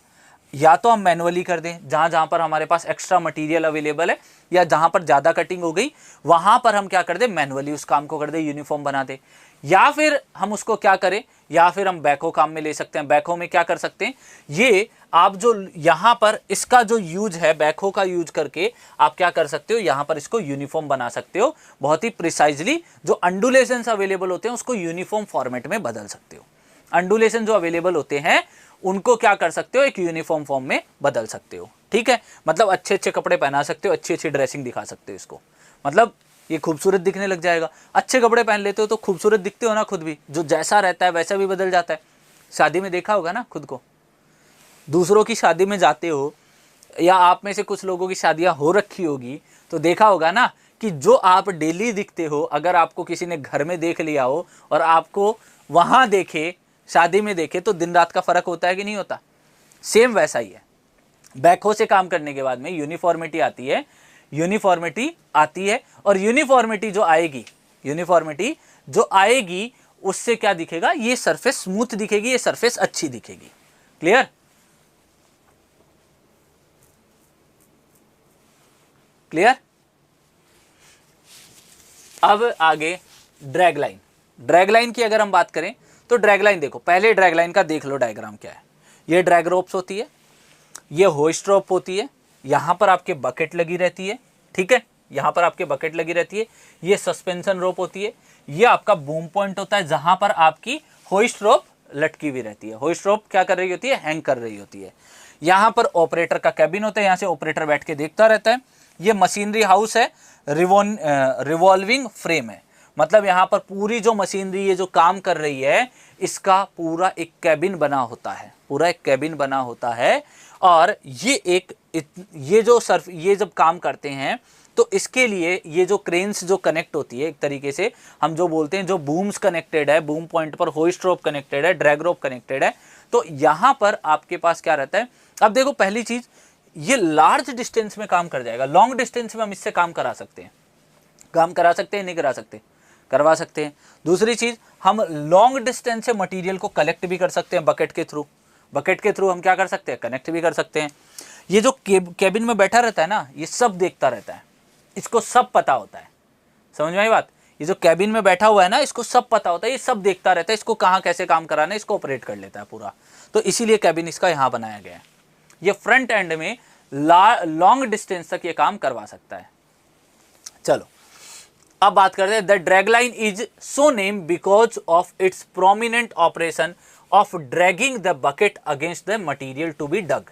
या तो हम मैनुअली कर दें, जहां जहां पर हमारे पास एक्स्ट्रा मटेरियल अवेलेबल है या जहां पर ज्यादा कटिंग हो गई वहां पर हम क्या कर दें? मैनुअली उस काम को कर दें, यूनिफॉर्म बना दें। या फिर हम उसको क्या करें? या फिर हम बैकहो काम में ले सकते हैं। बैकहो में क्या कर सकते हैं? ये आप जो यहां पर इसका जो यूज है, बैकहो का यूज करके आप क्या कर सकते हो? यहां पर इसको यूनिफॉर्म बना सकते हो, बहुत ही प्रिसाइजली। जो अंडुलेशंस अवेलेबल होते हैं उसको यूनिफॉर्म फॉर्मेट में बदल सकते हो। अंडुलेशन जो अवेलेबल होते हैं उनको क्या कर सकते हो? एक यूनिफॉर्म फॉर्म में बदल सकते हो, ठीक है। मतलब अच्छे कपड़े पहना सकते हो, अच्छी ड्रेसिंग दिखा सकते हो इसको, मतलब ये खूबसूरत दिखने लग जाएगा। अच्छे कपड़े पहन लेते हो तो खूबसूरत दिखते हो ना खुद भी, जो जैसा रहता है वैसा भी बदल जाता है। शादी में देखा होगा ना खुद को, दूसरों की शादी में जाते हो या आप में से कुछ लोगों की शादियां हो रखी होगी तो देखा होगा ना कि जो आप डेली दिखते हो, अगर आपको किसी ने घर में देख लिया हो और आपको वहां देखे, शादी में देखे, तो दिन रात का फर्क होता है कि नहीं होता? सेम वैसा ही है। बैकहो से काम करने के बाद में यूनिफॉर्मिटी आती है, और यूनिफॉर्मिटी जो आएगी उससे क्या दिखेगा? ये सरफेस स्मूथ दिखेगी, ये सरफेस अच्छी दिखेगी। क्लियर? अब आगे ड्रैग लाइन की अगर हम बात करें तो ड्रैग लाइन देखो, पहले ड्रैग लाइन का देख लो डायग्राम क्या है। ये ड्रैग रोप्स होती है, ये होइस्ट रोप होती है, यहां पर आपके बकेट लगी रहती है, ठीक है, यहां पर आपके बकेट लगी रहती है। ये सस्पेंशन रोप होती है, ये आपका बूम पॉइंट होता है जहां पर आपकी होइस्ट रोप लटकी हुई रहती है। होइस्ट रोप क्या कर रही होती है? हैंग कर रही होती है। यहां पर ऑपरेटर का कैबिन होता है, यहां से ऑपरेटर बैठ के देखता रहता है। ये मशीनरी हाउस है, रिवॉल्विंग फ्रेम है, मतलब यहां पर पूरी जो मशीनरी ये जो काम कर रही है इसका पूरा एक कैबिन बना होता है, और ये जब काम करते हैं तो इसके लिए ये जो क्रेन्स जो कनेक्ट होती है, एक तरीके से हम जो बोलते हैं, जो बूम्स कनेक्टेड है, बूम पॉइंट पर होइस्ट रोप कनेक्टेड है, ड्रैग रोप कनेक्टेड है, तो यहां पर आपके पास क्या रहता है? अब देखो, पहली चीज, ये लार्ज डिस्टेंस में काम कर जाएगा। लॉन्ग डिस्टेंस में हम इससे काम करा सकते हैं, नहीं करा सकते? करवा सकते हैं। दूसरी चीज, हम लॉन्ग डिस्टेंस से मटेरियल को कलेक्ट भी कर सकते हैं बकेट के थ्रू हम क्या कर सकते हैं? कनेक्ट भी कर सकते हैं। ये जो केबिन में बैठा रहता है ना, ये सब देखता रहता है, इसको सब पता होता है। समझ में आई बात? ये जो कैबिन में बैठा हुआ है ना, इसको सब पता होता है, ये सब देखता रहता है, इसको कहाँ कैसे काम कराना है इसको ऑपरेट कर लेता है पूरा। तो इसीलिए कैबिन इसका यहां बनाया गया है। ये फ्रंट एंड में लॉन्ग डिस्टेंस तक ये काम करवा सकता है। चलो अब बात करते हैं। The drag line is so name because of its prominent operation of dragging the bucket against the material to be dug.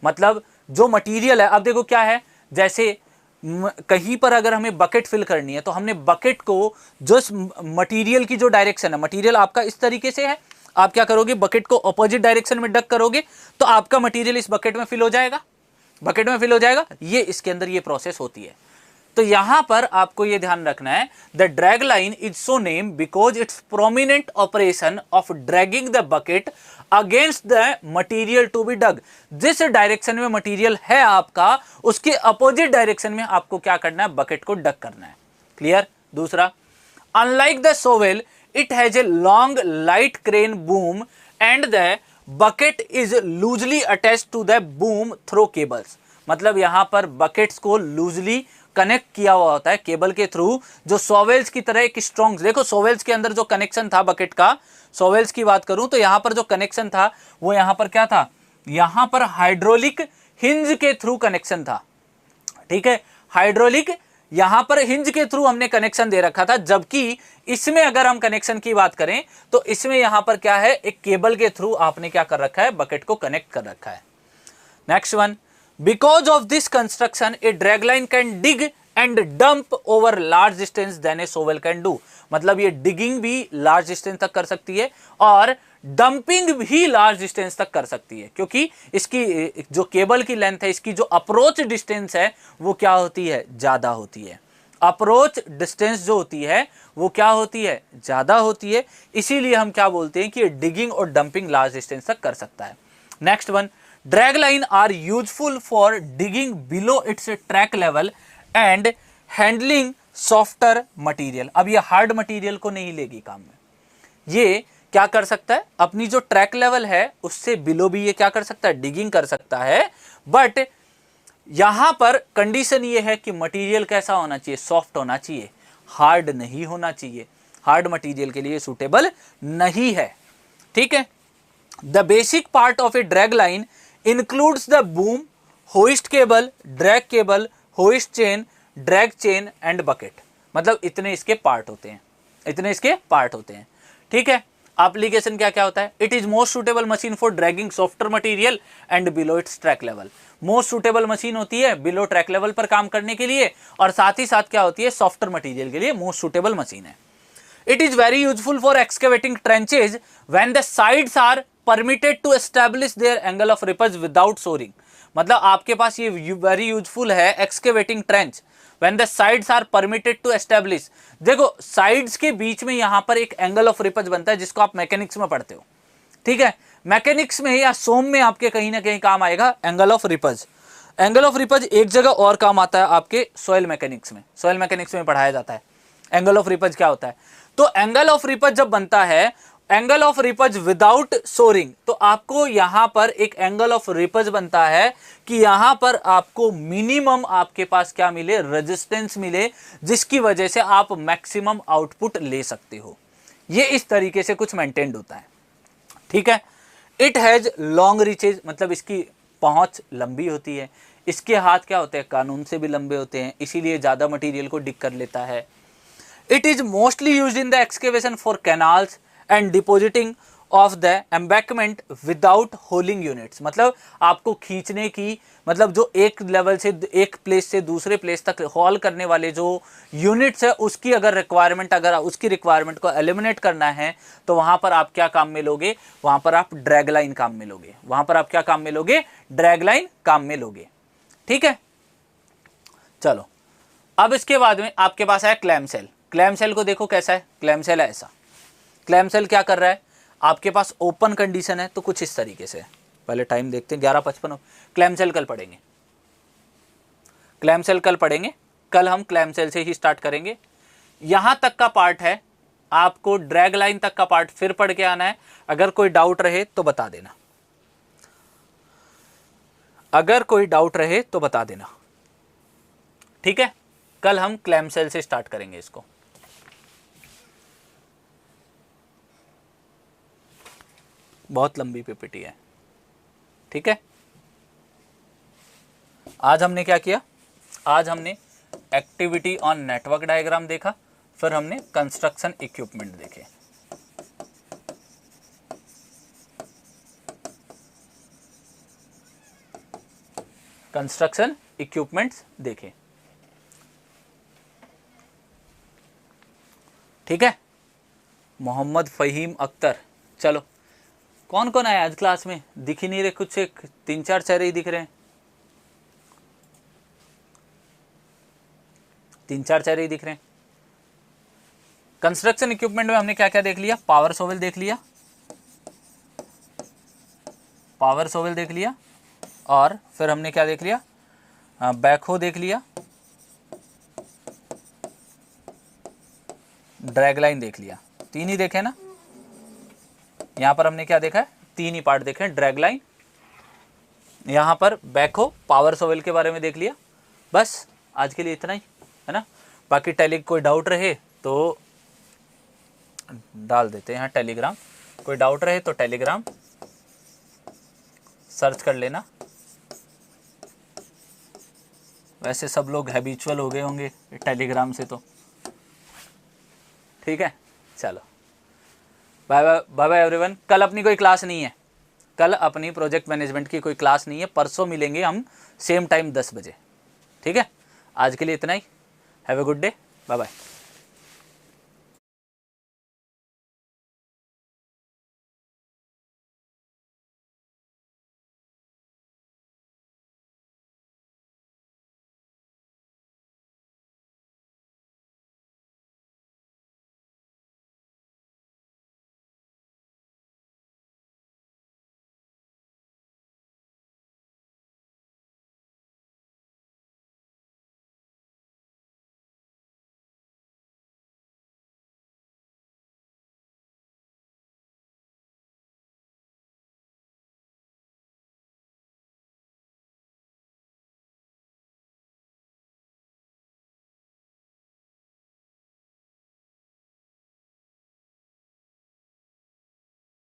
मतलब जो मटीरियल है, अब देखो क्या है, जैसे कहीं पर अगर हमें बकेट फिल करनी है तो हमने बकेट को, जो मटीरियल की जो डायरेक्शन है, मटीरियल आपका इस तरीके से है, आप क्या करोगे? बकेट को ऑपोजिट डायरेक्शन में डग करोगे तो आपका मटीरियल इस बकेट में फिल हो जाएगा, ये इसके अंदर ये प्रोसेस होती है। तो यहां पर आपको यह ध्यान रखना है, the drag line is so name because its prominent operation of dragging the bucket against the material to be dug. जिस डायरेक्शन में मटीरियल है आपका, उसके अपोजिट डायरेक्शन में आपको क्या करना है, बकेट को डग करना है। क्लियर। दूसरा, unlike the shovel it has a long light crane boom and the bucket is loosely attached to the boom through cables. मतलब यहां पर बकेट्स को लूजली कनेक्ट किया हुआ होता है केबल के थ्रू, जो सोवेल्स की तरह एक स्ट्रॉन्ग, देखो सोवेल्स के अंदर जो कनेक्शन था बकेट का, सोवेल्स की बात करूं तो यहां पर जो कनेक्शन था वो यहां पर क्या था, यहां पर हाइड्रोलिक हिंज के थ्रू कनेक्शन था। ठीक है, हाइड्रोलिक यहां पर हिंज के थ्रू हमने कनेक्शन दे रखा था, जबकि इसमें अगर हम कनेक्शन की बात करें तो इसमें यहां पर क्या है, एक केबल के थ्रू आपने क्या कर रखा है, बकेट को कनेक्ट कर रखा है। Next one, because of this construction a drag line can dig and dump over large distance then a shovel can do. मतलब ये डिगिंग भी लार्ज डिस्टेंस तक कर सकती है और डंपिंग भी लार्ज डिस्टेंस तक कर सकती है, क्योंकि इसकी जो केबल की लेंथ है, इसकी जो अप्रोच डिस्टेंस है वो क्या होती है, ज्यादा होती है। अप्रोच डिस्टेंस जो होती है वो क्या होती है, ज्यादा होती है। इसीलिए हम क्या बोलते हैं कि डिगिंग और डंपिंग लार्ज डिस्टेंस तक कर सकता है। Next one, drag line are useful for digging below its track level and handling softer material. अब ये हार्ड मटीरियल को नहीं लेगी काम में, ये क्या कर सकता है, अपनी जो ट्रैक लेवल है उससे बिलो भी ये क्या कर सकता है, डिगिंग कर सकता है। बट यहां पर कंडीशन ये है कि मटेरियल कैसा होना चाहिए, सॉफ्ट होना चाहिए, हार्ड नहीं होना चाहिए। हार्ड मटेरियल के लिए सूटेबल नहीं है। ठीक है, the basic part of A drag line includes the boom, hoist cable, drag cable, hoist chain, drag chain and bucket. मतलब इतने इसके पार्ट होते हैं, इतने इसके पार्ट होते हैं। ठीक है, एप्लीकेशन क्या क्या होता है, it is most suitable machine for dragging softer material and below its track level. Most suitable machine होती है बिलो ट्रैक लेवल पर काम करने के लिए, और साथ ही साथ क्या होती है, सॉफ्टर मटेरियल के लिए मोस्ट सुटेबल मशीन है। It is very useful for excavating trenches when the sides are permitted to establish their angle of repose without shoring. मतलब आपके पास ये वेरी यूजफुल है excavating trench when the sides are permitted to establish। देखो साइड्स के बीच में यहां पर एक एंगल ऑफ रिपज बनता है, जिसको आप मैकेनिक्स में पढ़ते हो। ठीक है, मैकेनिक्स में या सोम में आपके कहीं ना कहीं काम आएगा एंगल ऑफ रिपज। एंगल ऑफ रिपज एक जगह और काम आता है आपके सॉइल मैकेनिक्स में, सॉइल मैकेनिक्स में पढ़ाया जाता है एंगल ऑफ रिपज क्या होता है। तो एंगल ऑफ रिपज जब बनता है, angle of repose without souring, तो आपको यहां पर एक एंगल ऑफ रिपज बनता है कि यहां पर आपको मिनिमम आपके पास क्या मिले, रेजिस्टेंस मिले, जिसकी वजह से आप मैक्सिमम आउटपुट ले सकते हो। ये इस तरीके से कुछ मेंटेन्ड होता है। ठीक है, इट हैज लॉन्ग रीचेज, मतलब इसकी पहुंच लंबी होती है, इसके हाथ क्या होते हैं, कानून से भी लंबे होते हैं, इसीलिए ज्यादा मटेरियल को डिग कर लेता है। It is mostly used in the excavation for canals and depositing of the embankment without hauling units. मतलब आपको खींचने की, मतलब जो एक लेवल से एक प्लेस से दूसरे प्लेस तक हॉल करने वाले जो यूनिट्स है, उसकी अगर रिक्वायरमेंट, अगर उसकी रिक्वायरमेंट को एलिमिनेट करना है तो वहां पर आप क्या काम में लोगे, वहां पर आप ड्रैग लाइन काम में लोगे, वहां पर आप क्या काम में लोगे, ड्रैग लाइन काम में लोगे। ठीक है, चलो अब इसके बाद में आपके पास है क्लैम सेल। क्लैम सेल को देखो कैसा है, क्लैम सेल है ऐसा। क्लैम सेल क्या कर रहा है, आपके पास ओपन कंडीशन है तो कुछ इस तरीके से, पहले टाइम देखते हैं 11:55। क्लैम सेल कल पढ़ेंगे, क्लैम सेल कल पढ़ेंगे, कल हम क्लैम सेल से ही स्टार्ट करेंगे। यहां तक का पार्ट है, आपको ड्रैग लाइन तक का पार्ट फिर पढ़ के आना है। अगर कोई डाउट रहे तो बता देना, अगर कोई डाउट रहे तो बता देना। ठीक है, कल हम क्लैम सेल से स्टार्ट करेंगे इसको। बहुत लंबी पीपीटी है। ठीक है, आज हमने क्या किया, आज हमने एक्टिविटी ऑन नेटवर्क डायग्राम देखा, फिर हमने कंस्ट्रक्शन इक्विपमेंट देखे। कंस्ट्रक्शन इक्विपमेंट्स देखे। ठीक है, मोहम्मद फहीम अख्तर। चलो कौन कौन आया आज क्लास में, दिख ही नहीं रहे, कुछ एक 3-4 चेहरे ही दिख रहे हैं। तीन चार चेहरे ही दिख रहे हैं। कंस्ट्रक्शन इक्विपमेंट में हमने क्या क्या देख लिया, पावर सोवल देख लिया, पावर सोवल देख लिया, और फिर हमने क्या देख लिया, बैकहो देख लिया, ड्रैग लाइन देख लिया। तीन ही देखे ना, यहां पर हमने क्या देखा है, तीन ही पार्ट देखे हैं, ड्रैग लाइन, यहां पर बैकहो, पावर सोवल के बारे में देख लिया। बस आज के लिए इतना ही है ना। बाकी टेली कोई डाउट रहे तो डाल देते हैं यहाँ टेलीग्राम, कोई डाउट रहे तो टेलीग्राम सर्च कर लेना। वैसे सब लोग हैबिचुअल हो गए होंगे टेलीग्राम से तो, ठीक है। चलो bye bye, bye bye everyone. कल अपनी कोई क्लास नहीं है, कल अपनी प्रोजेक्ट मैनेजमेंट की कोई क्लास नहीं है, परसों मिलेंगे हम सेम टाइम 10 बजे, ठीक है। आज के लिए इतना ही, have a good day, bye bye.